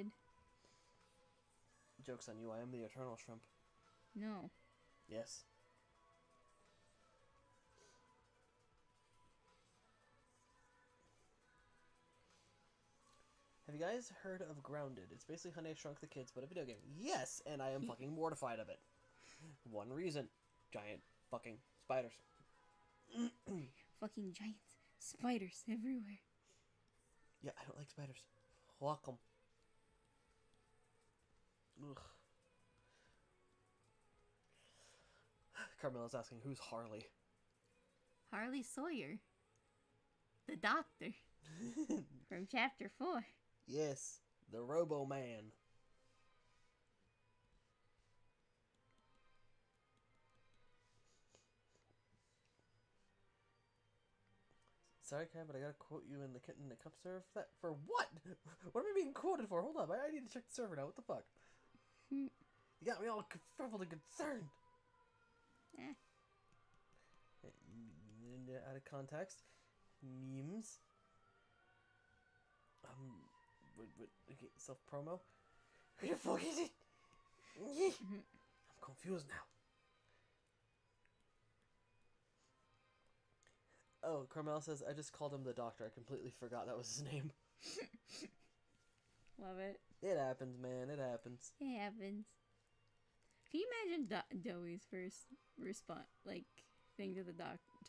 Joke's on you, I am the eternal shrimp. No. Yes. Have you guys heard of Grounded? It's basically Honey, I Shrunk the Kids, but a video game. Yes, and I am fucking mortified of it. One reason. Giant fucking spiders. Fucking giant spiders everywhere. Yeah, I don't like spiders. Fuck them. Ugh. Carmela's asking, who's Harley? Harley Sawyer. The doctor. From chapter 4. Yes, the Robo-Man. Sorry, Kat, but I gotta quote you in the Kitten in the Cup server for that. For what? What am I being quoted for? Hold up, I need to check the server now. What the fuck? You got me all troubled and concerned. Out of context. Memes. Okay, self-promo. Who the fuck is it? I'm confused now. Oh, Carmel says, I just called him the doctor. I completely forgot that was his name. Love it. It happens, man. It happens. It happens. Can you imagine Dowie's first response, like, thing to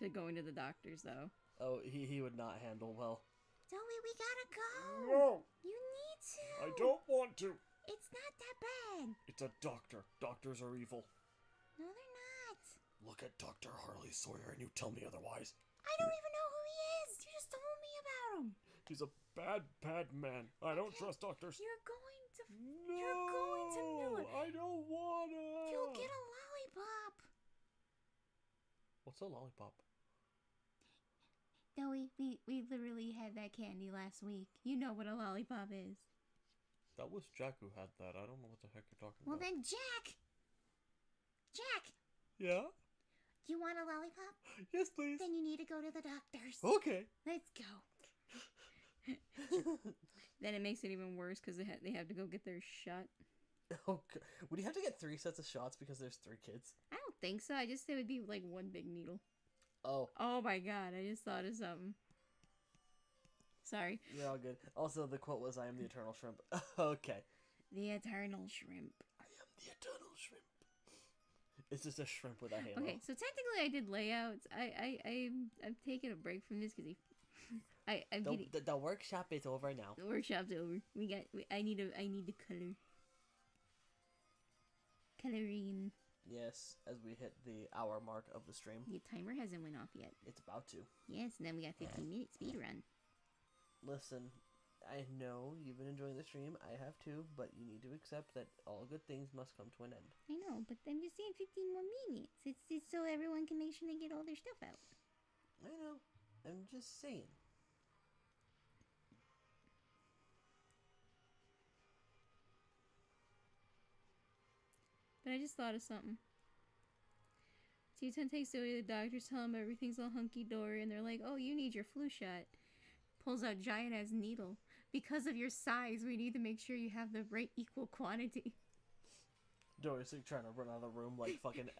going to the doctors, though? Oh, he would not handle well. Zoe, we gotta go. No, You need to. I don't want to. It's not that bad. It's a doctor. Doctors are evil. No, they're not. Look at Dr. Harley Sawyer and you tell me otherwise. I don't even know who he is. You just told me about him. He's a bad, bad man. I don't trust doctors. You're going to... No, You're going to Miller. I don't wanna. You'll get a lollipop. What's a lollipop? No, we literally had that candy last week. You know what a lollipop is. That was Jack who had that. I don't know what the heck you're talking Well, about. then, Jack. Jack, Yeah? you want a lollipop? Yes, please. Then you need to go to the doctor's. Okay. Let's go. Then it makes it even worse because they have to go get their shot. Okay. Would you have to get 3 sets of shots because there's 3 kids? I don't think so. I just said it would be like one big needle. Oh. Oh my god, I just thought of something. Sorry. You're all good. Also, the quote was, I am the eternal shrimp. Okay. The eternal shrimp. I am the eternal shrimp. It's just a shrimp with a halo. Okay, so technically I did layouts. I've taken a break from this because The workshop is over now. the workshop's over. I need to coloring. Yes, as we hit the hour mark of the stream. The timer hasn't went off yet. It's about to. Yes, and then we got 15 minutes speed run. Listen, I know you've been enjoying the stream. I have too, but you need to accept that all good things must come to an end. I know, but I'm just saying 15 more minutes. It's so everyone can make sure they get all their stuff out. I know. I'm just saying. But I just thought of something. T10 takes Zoe to the doctor, tell him everything's all hunky-dory, and they're like, oh, you need your flu shot. Pulls out giant-ass needle. Because of your size, we need to make sure you have the right equal quantity. Dory's like trying to run out of the room like fucking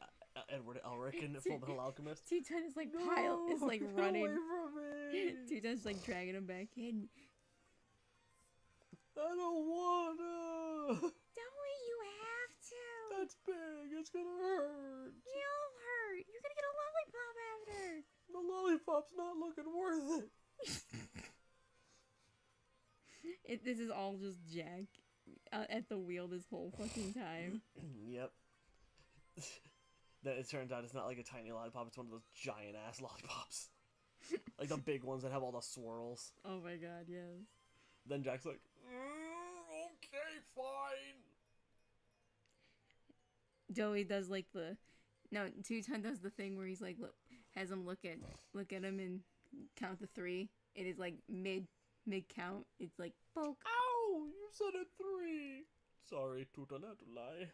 Edward Elric in Full Metal Alchemist. T10 is like Get running. away from me! T10's like dragging him back in. I don't wanna! Zoe, you have to. That's big, it's gonna hurt! You'll hurt. You're gonna get a lollipop after. The lollipop's not looking worth it! This is all just Jack at the wheel this whole fucking time. Yep. Then it turns out it's not like a tiny lollipop, it's one of those giant ass lollipops. Like the big ones that have all the swirls. Oh my god, yes. Then Jack's like, okay, fine. Joey does like Two-Ton does the thing where he's like, has him look at him and count to 3. It is like mid count. It's like poke. Ow! You said it 3. Sorry, Tutan, I had to lie.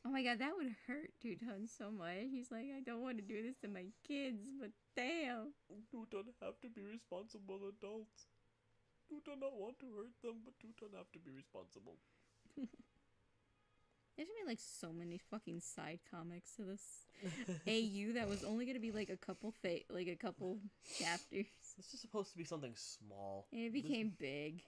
Oh my god, that would hurt Two-Ton so much. He's like, I don't want to do this to my kids, but damn. Tutan have to be responsible adults. Tutan not want to hurt them, but Tutan have to be responsible. There should be like so many fucking side comics to this AU that was only gonna be like a couple chapters. This is supposed to be something small. And it became big.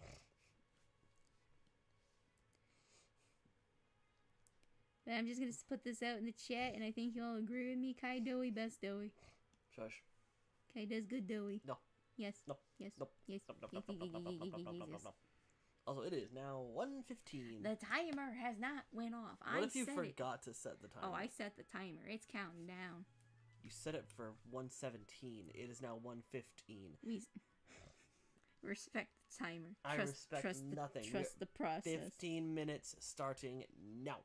But I'm just gonna put this out in the chat, and I think you all agree with me. Kai Doey, best Doey. Shush. Kai does good Doey. No. Yes. No. Yes. No. Yes. No. Also, it is now 1:15. The timer has not went off. What if you forgot to set the timer? Oh, I set the timer. It's counting down. You set it for 1:17. It is now 1:15. We respect the timer. I respect nothing. Trust the process. 15 minutes starting now.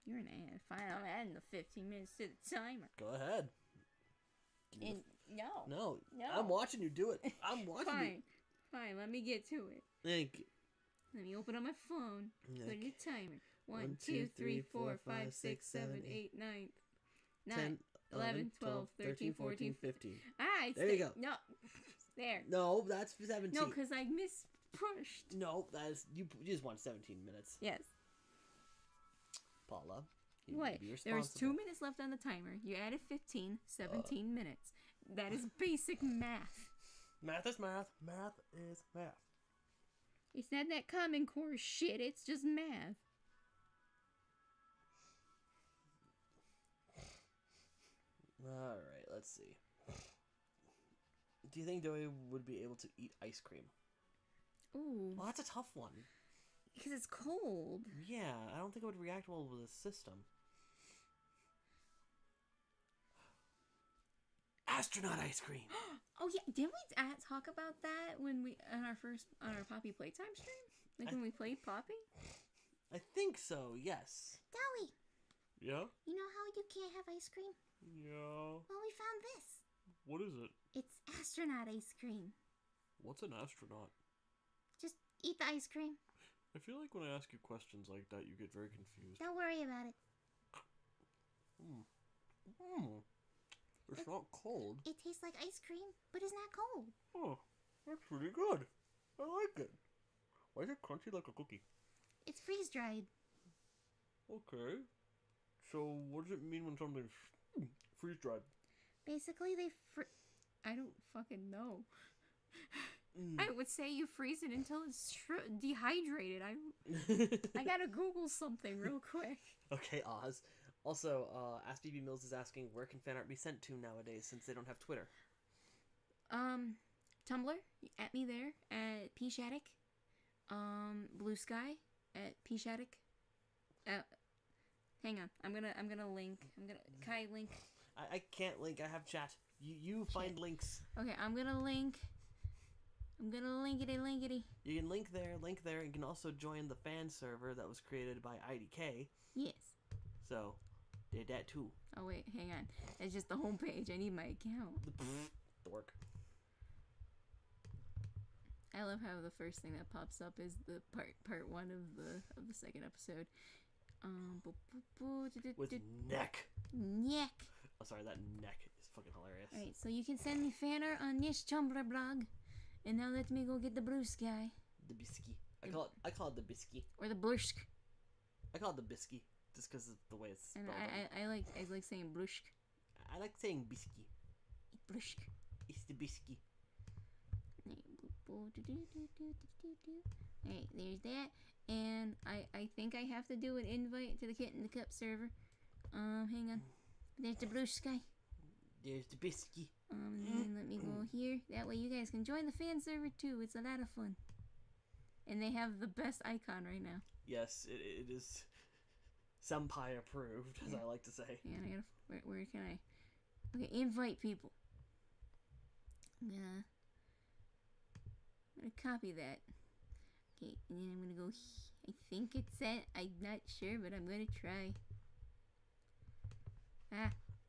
You're an ass. Fine, I'm adding the 15 minutes to the timer. Go ahead. No. I'm watching you do it. I'm watching you. Fine, let me get to it. Thank you. Let me open up my phone. Okay. Put the timer. 1, 2, 3, 4, 5, 6, 7, 8, 9, 10, 11, 12, 13, 14, 15. Alright, There you go. No. There. No, that's 17. No, because I mispushed. No, that is you just want 17 minutes. Yes. Paula. What? There's 2 minutes left on the timer. You added 15, 17 minutes. That is basic math. Math is math. Math is math. It's not that Common Core shit. It's just math. Alright, let's see. Do you think Joey would be able to eat ice cream? Ooh. Well, that's a tough one. Because it's cold. Yeah, I don't think it would react well with the system. Astronaut ice cream. Oh yeah, didn't we talk about that when we on our Poppy Playtime stream? Like when we played Poppy? I think so. Yes. Dowie, Yeah? you know how you can't have ice cream? Yeah. Well, we found this. What is it? It's astronaut ice cream. What's an astronaut? Just eat the ice cream. I feel like when I ask you questions like that, you get very confused. Don't worry about it. It's not cold. It tastes like ice cream, but it's not cold. Oh, that's pretty good. I like it. Why is it crunchy like a cookie? It's freeze dried. Okay. So what does it mean when something's freeze-dried? Basically, I don't fucking know. I would say you freeze it until it's dehydrated. I gotta Google something real quick. Okay, Oz. Also, Ask BB Mills is asking, where can fan art be sent to nowadays since they don't have Twitter? Tumblr, at me there at pshatic. Bluesky at pshatic. Hang on, I'm gonna link. Kai link. I can't link. I have chat. You find links. Okay, I'm gonna link. I'm gonna linkity. You can link there. You can also join the fan server that was created by IDK. Yes. So, did that too. Oh wait, hang on. It's just the homepage. I need my account. Dork. I love how the first thing that pops up is the part one of the second episode. With neck. Neck. Oh, sorry, that neck is fucking hilarious. Alright, so you can send me fan art on this Tumblr blog. And now let me go get the Bluesky. The bisky. I call it the bisky. Or the Blushk. I call it the bisky just because of the way it's spelled. And I like saying Blushk. I like saying bisky. Blushk. It's the bisky. Alright, there's that. And I think I have to do an invite to the Kit in the Cup server. Hang on. There's the Bluesky. There's the bisky. And then let me go here. That way you guys can join the fan server too. It's a lot of fun. And they have the best icon right now. Yes, it is senpai approved, as I like to say. Yeah, and I gotta. Where can I? Okay, invite people. I'm gonna copy that. Okay, and then I'm gonna go. I think it's sent. I'm not sure, but I'm gonna try.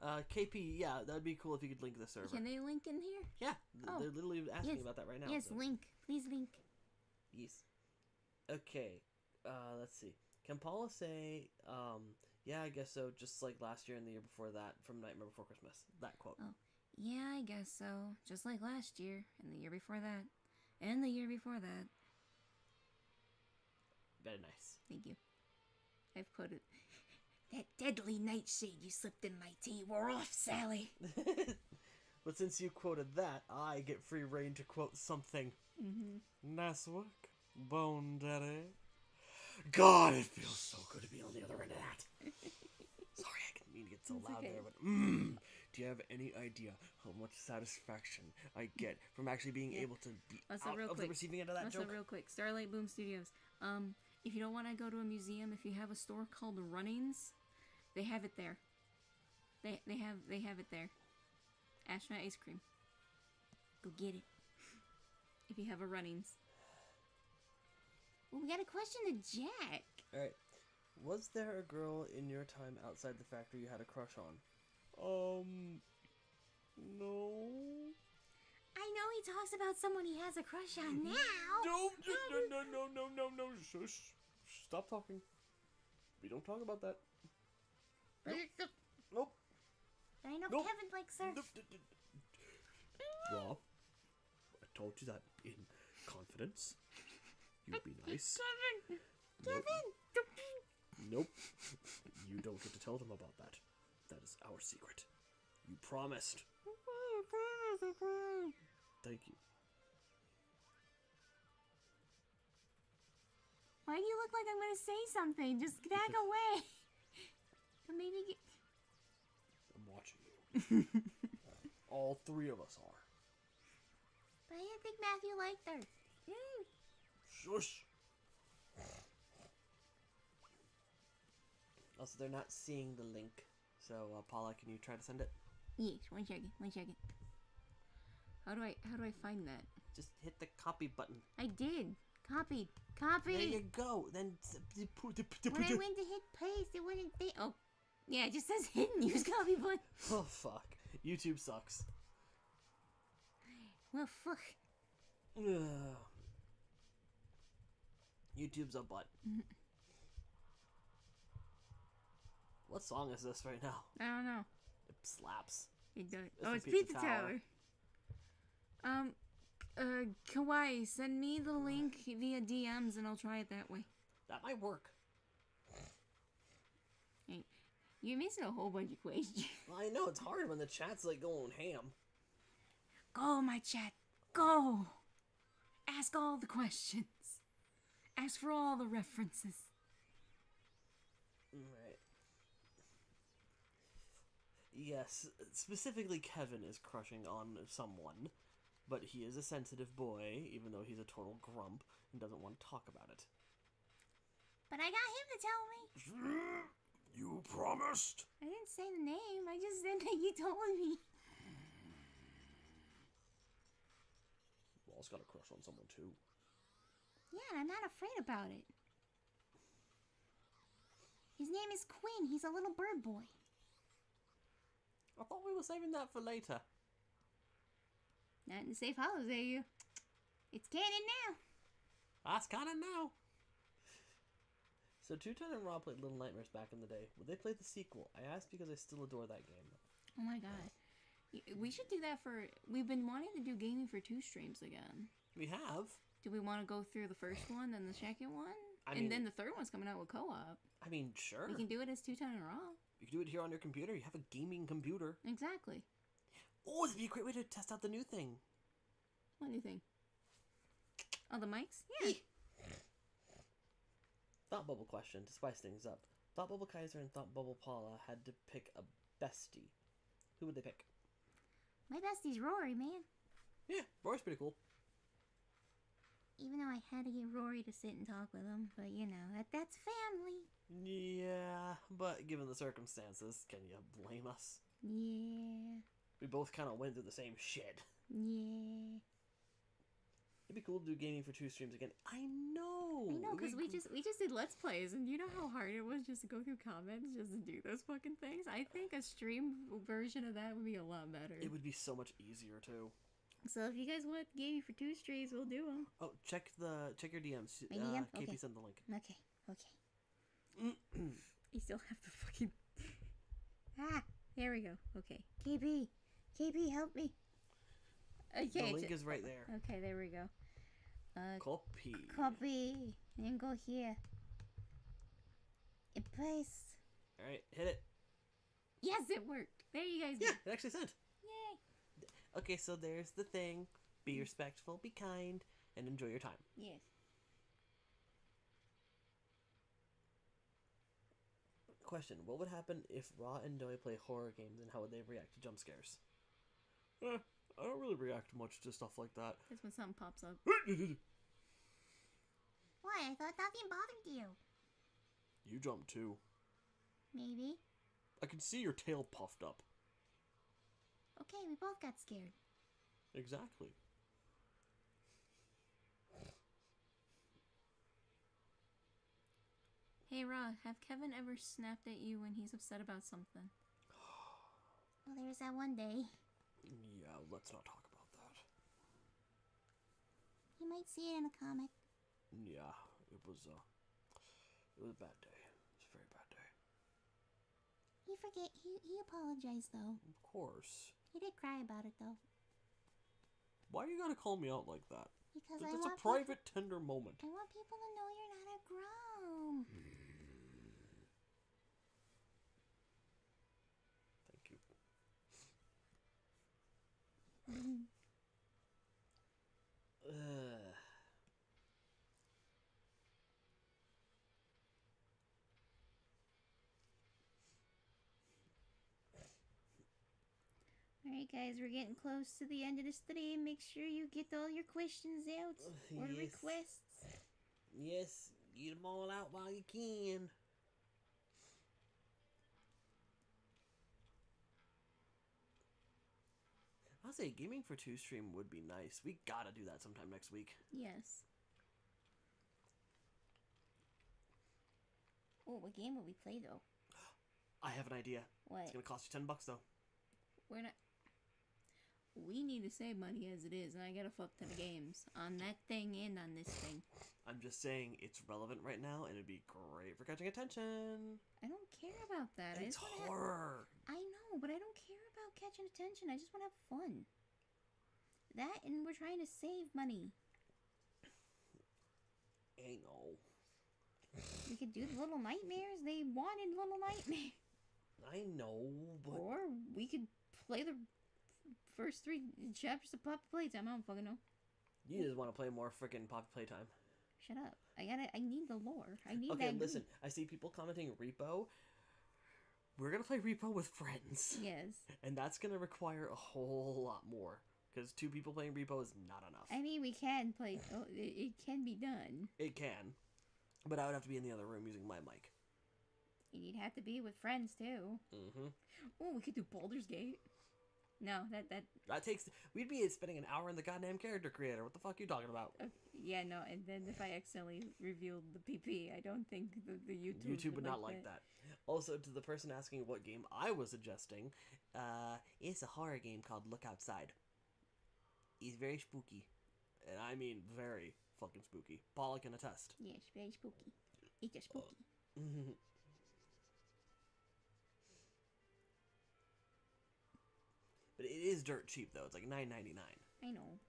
KP, yeah, that'd be cool if you could link the server. Can they link in here? Yeah, Oh. they're literally asking about that right now. Yes, so. link. Please link. Yes. Okay, let's see. Can Paula say, yeah, I guess so, just like last year and the year before that, from Nightmare Before Christmas? That quote. Oh, yeah, I guess so. Just like last year, and the year before that, and the year before that. Very nice. Thank you. I've quoted. That deadly nightshade you slipped in my tea wore off, Sally. But since you quoted that, I get free reign to quote something. Nice work, Bone Daddy. God, it feels so good to be on the other end of that. Sorry, I didn't mean to get so loud okay. there, but do you have any idea how much satisfaction I get from actually being able to be out of the receiving end of that joke? Real quick. Starlight Boom Studios. If you don't want to go to a museum, if you have a store called Runnings, they have it there. They have it there. Astronaut ice cream. Go get it. If you have a Runnings. Well, we got a question to Jack. Alright. Was there a girl in your time outside the factory you had a crush on? No. I know he talks about someone he has a crush on now. No. Shush. Stop talking. We don't talk about that. Nope. I know Nope. Kevin likes her. Rob, I told you that in confidence. You be nice. Kevin! Nope. You don't get to tell them about that. That is our secret. You promised. Thank you. Why do you look like I'm gonna say something? Just back away. Or maybe get... I'm watching you. All three of us are. But I didn't think Matthew liked her. Shush. Also, they're not seeing the link. So, Paula, can you try to send it? Yes, one second. How do I find that? Just hit the copy button. I did. Copy. Copy. There you go. Then When I went to hit paste, it wouldn't think. Oh, yeah, it just says hidden. Use copy button. Oh fuck. YouTube sucks. Well, fuck. Ugh. YouTube's a butt. What song is this right now? I don't know. It slaps. It does. It's Oh, the it's Pizza Pizza Tower. Tower. Kawaii, send me the link via DMs and I'll try it that way. That might work. Hey, you're missing a whole bunch of questions. I know, it's hard when the chat's like going ham. Go, my chat. Go. Ask all the questions. Ask for all the references. Right. Yes, specifically Kevin is crushing on someone, but he is a sensitive boy, even though he's a total grump and doesn't want to talk about it. But I got him to tell me. You promised. I didn't say the name. I just said that you told me. Wall's got a crush on someone too. Yeah, and I'm not afraid about it. His name is Quinn. He's a little bird boy. I thought we were saving that for later. Not in the safe hallows, are you? It's canon now. That's canon now. So Two-Tone and Rob played Little Nightmares back in the day. Would they play the sequel? I asked because I still adore that game. Oh my god. We should do that for... We've been wanting to do gaming for 2 streams again. We have. Do we want to go through the first one, then the second one? I mean, and then the third one's coming out with co-op. I mean, sure. We can do it as Two-Tone and Rob. You can do it here on your computer. You have a gaming computer. Exactly. Oh, it'd be a great way to test out the new thing. What new thing? Oh, the mics? Yeah. Thought Bubble question to spice things up. Thought Bubble Kaiser and Thought Bubble Paula had to pick a bestie. Who would they pick? My bestie's Rory, man. Yeah, Rory's pretty cool. Even though I had to get Rory to sit and talk with him. But, you know, that's family. Yeah, but given the circumstances, can you blame us? Yeah. We both kind of went through the same shit. Yeah. It'd be cool to do gaming for 2 streams again. I know, because we just did Let's Plays, and you know how hard it was just to go through comments just to do those fucking things? I think a stream version of that would be a lot better. It would be so much easier, too. So if you guys want gaming for 2 streams, we'll do them. Oh, check your DMs. My DM? KP Okay. sent the link. Okay. You still have the fucking... there we go. Okay. KP, help me. Okay. The link is right there. Okay, there we go. Copy. And go here. It plays. Alright, hit it. Yes, it worked. There you guys go. Yeah, it actually sent. Yay. Okay, so there's the thing. Be respectful, be kind, and enjoy your time. Yes. Question, what would happen if Ra and Doi play horror games, and how would they react to jump scares? I don't really react much to stuff like that. That's when something pops up. You Why? I thought nothing bothered you. jumped too. Maybe. I can see your tail puffed up. Okay, we both got scared. Exactly. Hey, Ra, have Kevin ever snapped at you when he's upset about something? Well, there was that one day. Yeah, let's not talk about that. You might see it in a comic. Yeah, it was a bad day. It was a very bad day. He apologized, though. Of course. He did cry about it, though. Why you gotta call me out like that? Because That's a private, tender moment. I want people to know you're not a grump. Thank you. Alright, guys, we're getting close to the end of this today. Make sure you get all your questions out or Yes. requests. Yes, get them all out while you can. I'll say gaming for 2 stream would be nice. We gotta do that sometime next week. Yes. Oh, what game will we play, though? I have an idea. What? It's gonna cost you $10 though. We're not... We need to save money as it is, and I got a fuck ton of games. On that thing and on this thing. I'm just saying it's relevant right now, and it'd be great for catching attention. I don't care about that. It's horror. I know, but I don't care about catching attention. I just want to have fun. That, and we're trying to save money. I know. We could do the Little Nightmares. They wanted Little Nightmares. I know, but... Or we could play the first 3 chapters of Poppy Playtime. I don't fucking know. You just want to play more freaking Poppy Playtime. Shut up. I need the lore. I need Okay, that. listen. I see people commenting Repo. We're gonna play Repo with friends. Yes. And that's gonna require a whole lot more. Because 2 people playing Repo is not enough. I mean, we can play. Oh, it can be done. It can. But I would have to be in the other room using my mic. And you'd have to be with friends, too. Mm-hmm. Oh, we could do Baldur's Gate. No, That takes... We'd be spending an hour in the goddamn character creator. What the fuck are you talking about? Yeah, no, and then if I accidentally revealed the PP, I don't think the YouTube would not like that. Also, to the person asking what game I was suggesting, it's a horror game called Look Outside. It's very spooky. And I mean very fucking spooky. Paula can attest. Yes, very spooky. It's a spooky. But it is dirt cheap though. It's like $9.99. I know.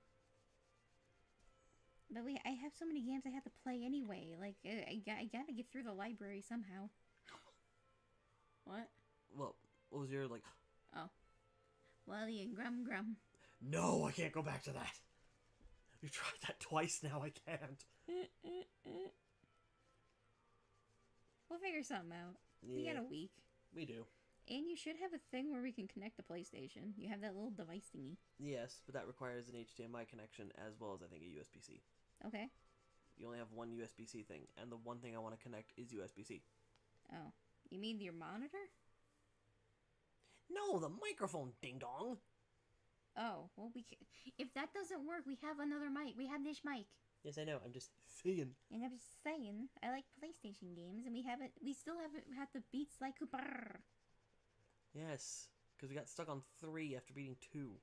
But I have so many games I have to play anyway. Like, I gotta get through the library somehow. What? Well, what was your, like... Oh. Wally and Grum Grum. No, I can't go back to that. We've tried that twice now. I can't. We'll figure something out. Yeah, We got a week. we do. And you should have a thing where we can connect the PlayStation. You have that little device thingy. Yes, but that requires an HDMI connection as well as, I think, a USB-C. Okay. You only have one USB-C thing, and the one thing I want to connect is USB-C. Oh. You mean your monitor? No, the microphone, ding-dong! Oh, well, if that doesn't work, we have another mic. We have this mic. Yes, I know. I'm just saying. And I'm just saying, I like PlayStation games, and we still haven't had to beat Sly Cooper. Yes, because we got stuck on 3 after beating 2.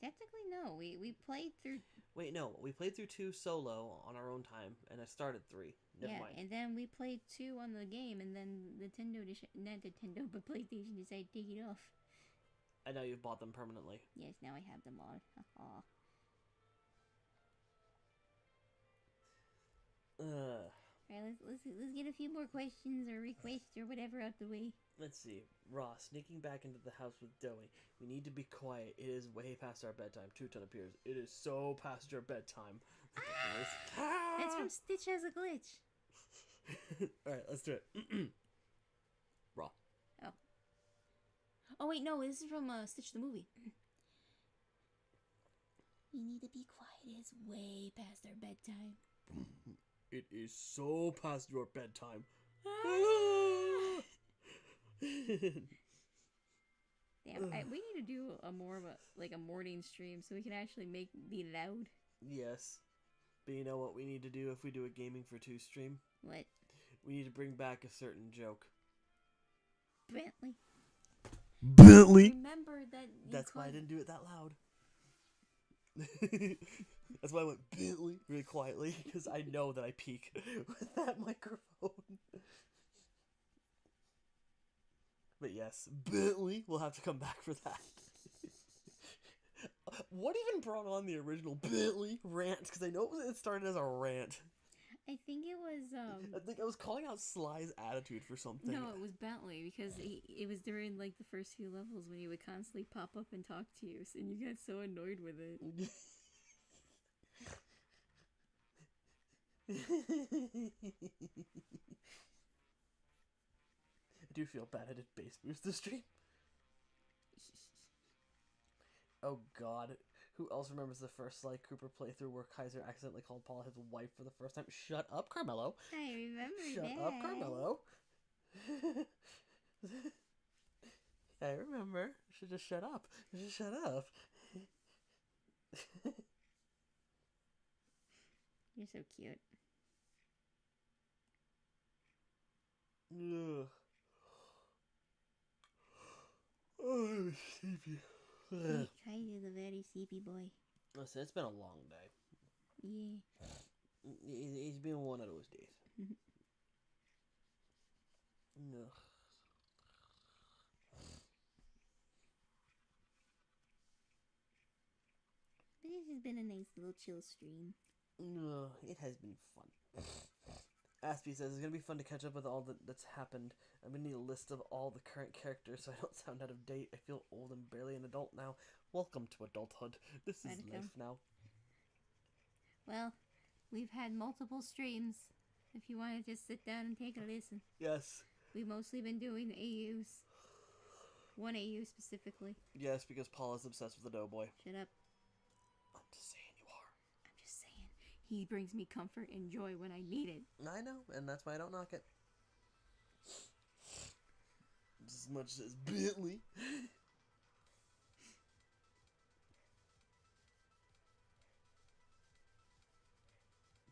Technically, no. We played through... Wait, no. We played through 2 solo on our own time, and I started 3. Never mind. And then we played 2 on the game, and then not Nintendo, but PlayStation decided to take it off. And now you've bought them permanently. Yes, now I have them all. Aw. Alright, let's get a few more questions or requests or whatever out the way. Let's see. Ross, sneaking back into the house with Doey. We need to be quiet. It is way past our bedtime. 2-ton appears. It is so past your bedtime. That's from Stitch Has a Glitch. Alright, let's do it. Raw. Oh. Oh, wait, no. This is from Stitch the Movie. We need to be quiet. It is way past our bedtime. It is so past your bedtime. Damn, we need to do a more of a morning stream so we can actually be loud. Yes. But you know what we need to do if we do a Gaming for 2 stream? What? We need to bring back a certain joke. Bentley. Bentley. Remember that. That's why I didn't do it that loud. That's why I went Bentley really quietly, because I know that I peak with that microphone. But yes, Bentley, we'll have to come back for that. What even brought on the original Bentley rant? Because I know it started as a rant. I think it was. I think I was calling out Sly's attitude for something. No, it was Bentley because it was during like the first few levels when he would constantly pop up and talk to you, and you got so annoyed with it. I do feel bad I did bass boost the stream. Oh god. Who else remembers the first Sly Cooper playthrough where Kaiser accidentally called Paula his wife for the first time? Shut up, Carmelo. I remember Shut that. up, Carmelo. I remember. Should just shut up. Just shut up. You're so cute. Ugh. Oh, I'm sleepy. Ugh. Kaiser's a very sleepy boy. Listen, it's been a long day. Yeah. It's been one of those days. Ugh. But this has been a nice little chill stream. No, it has been fun. Aspie says it's gonna be fun to catch up with all that's happened. I'm gonna need a list of all the current characters so I don't sound out of date. I feel old and barely an adult now. Welcome to adulthood. This is life now. Well, we've had multiple streams. If you want to just sit down and take a listen. Yes. We've mostly been doing the AUs. One AU specifically. Yes, because Paula's obsessed with the Doughboy. Shut up. I'm just saying you are. I'm just saying. He brings me comfort and joy when I need it. I know, and that's why I don't knock it. Just as much as Bentley.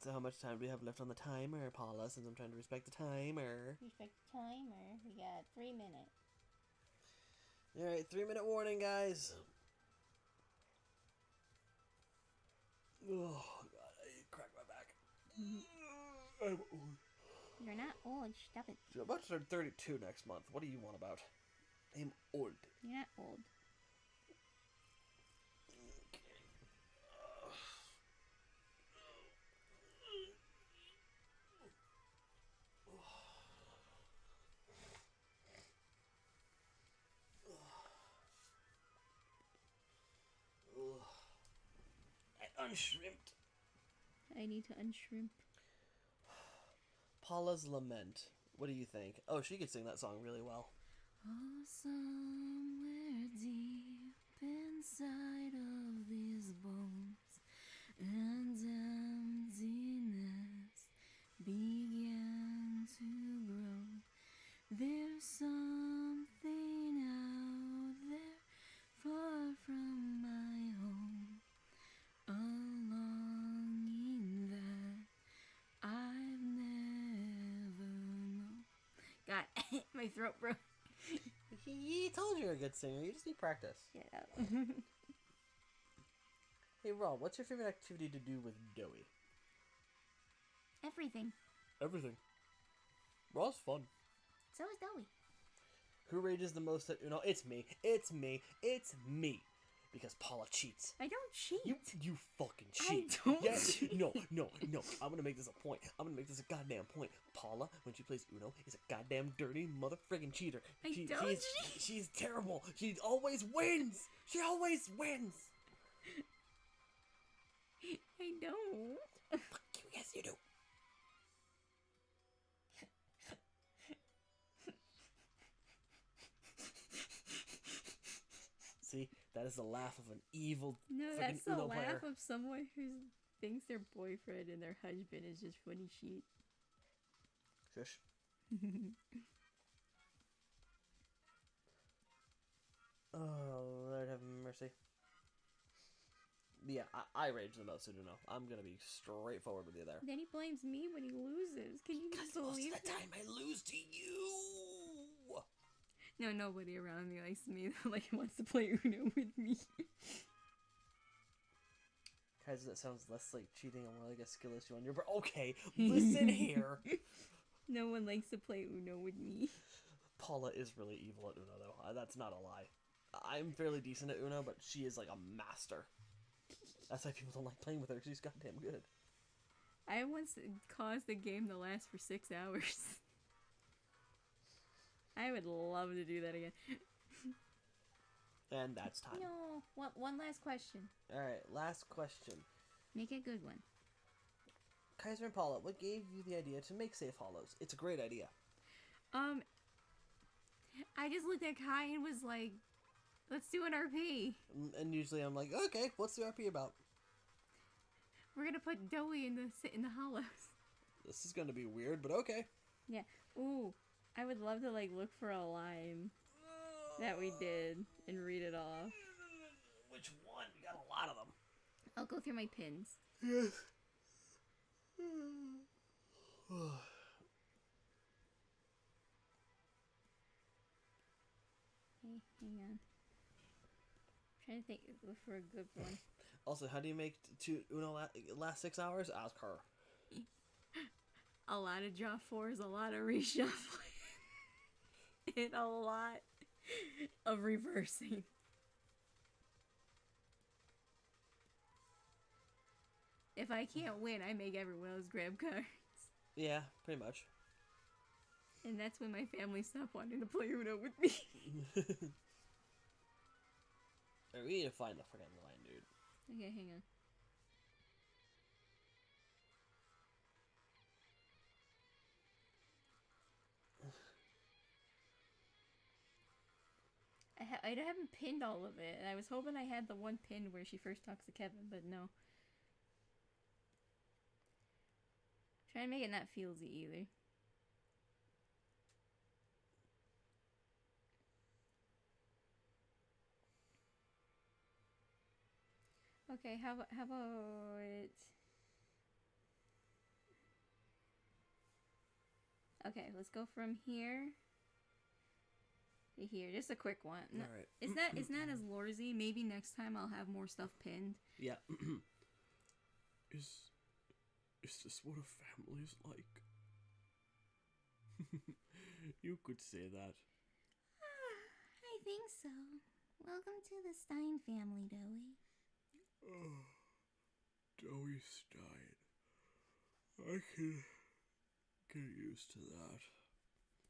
So how much time do we have left on the timer, Paula, since I'm trying to respect the timer? Respect the timer. We got 3 minutes. Alright, 3-minute warning, guys. Oh, God, I cracked my back. I'm old. You're not old. Stop it. I'm about to turn 32 next month. What do you want about? I'm old. You're not old. I unshrimped. I need to unshrimp. Paula's Lament. What do you think? Oh, she could sing that song really well. Oh, somewhere deep inside of these bones, and emptiness began to grow. There's something out there far from my home, a longing that I've never known. God, my throat broke. He told you you're a good singer. You just need practice. Shut up. Hey, Rob, what's your favorite activity to do with Doey? Everything. Everything. Raw's fun. So is Dowie. Who rages the most at Uno? It's me. It's me. It's me. Because Paula cheats. I don't cheat. You fucking cheat. I don't Yes. cheat. No. I'm gonna make this a point. I'm gonna make this a goddamn point. Paula, when she plays Uno, is a goddamn dirty mother friggin' cheater. She's terrible. She always wins. She always wins. I don't. Fuck you. Yes, you do. See, that is the laugh of an evil No, freaking that's the Uno laugh player. of someone who thinks their boyfriend and their husband is just funny shit. Shush. Oh, Lord have mercy. Yeah, I rage the most at Uno. I'm gonna be straightforward with you there. Then he blames me when he loses. Can you Because most believe of the that? time I lose to you. No, nobody around me likes me that like wants to play Uno with me. Kaiser, that sounds less like cheating and more like a skill issue on your part. Okay, listen here. No one likes to play Uno with me. Paula is really evil at Uno, though. That's not a lie. I'm fairly decent at Uno, but she is like a master. That's why people don't like playing with her. She's goddamn good. I once caused the game to last for 6 hours. I would love to do that again. And that's time. No. One last question. Alright, last question. Make a good one. Kaiser and Paula, what gave you the idea to make Safe Hollows? It's a great idea. I just looked at Kai and was like, Let's do an RP. And usually I'm like, okay, what's the RP about? We're gonna put Doey in the hollows. This is gonna be weird, but okay. Yeah. Ooh, I would love to like look for a line that we did and read it off. Which one? We got a lot of them. I'll go through my pins. Yes. Hey, hang on. Trying to think for a good one. Also, how do you make Uno last 6 hours? Ask her. A lot of draw fours, a lot of reshuffling, and a lot of reversing. If I can't win, I make everyone else grab cards. Yeah, pretty much. And that's when my family stopped wanting to play Uno with me. Alright, we need to find the freaking line, dude. Okay, hang on. I haven't pinned all of it. I was hoping I had the one pin where she first talks to Kevin, but no. Try and make it not feelsy either. Okay, how about okay, let's go from here to here. Just a quick one. No, Alright. it's not as loresy. Maybe next time I'll have more stuff pinned. Yeah. Is this what a family is like? You could say that. I think so. Welcome to the Stein family, Doey. Oh, Doey Stein. I can get used to that.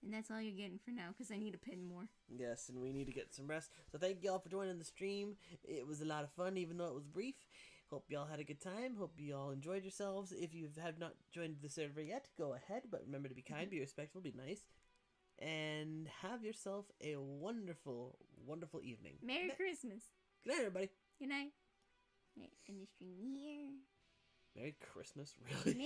And that's all you're getting for now, because I need to pin more. Yes, and we need to get some rest. So thank y'all for joining the stream. It was a lot of fun, even though it was brief. Hope y'all had a good time. Hope y'all enjoyed yourselves. If you have not joined the server yet, go ahead. But remember to be kind, be respectful, be nice. And have yourself a wonderful, wonderful evening. Merry Christmas. Good night, everybody. Good night. Right, end the stream here. Merry Christmas, really?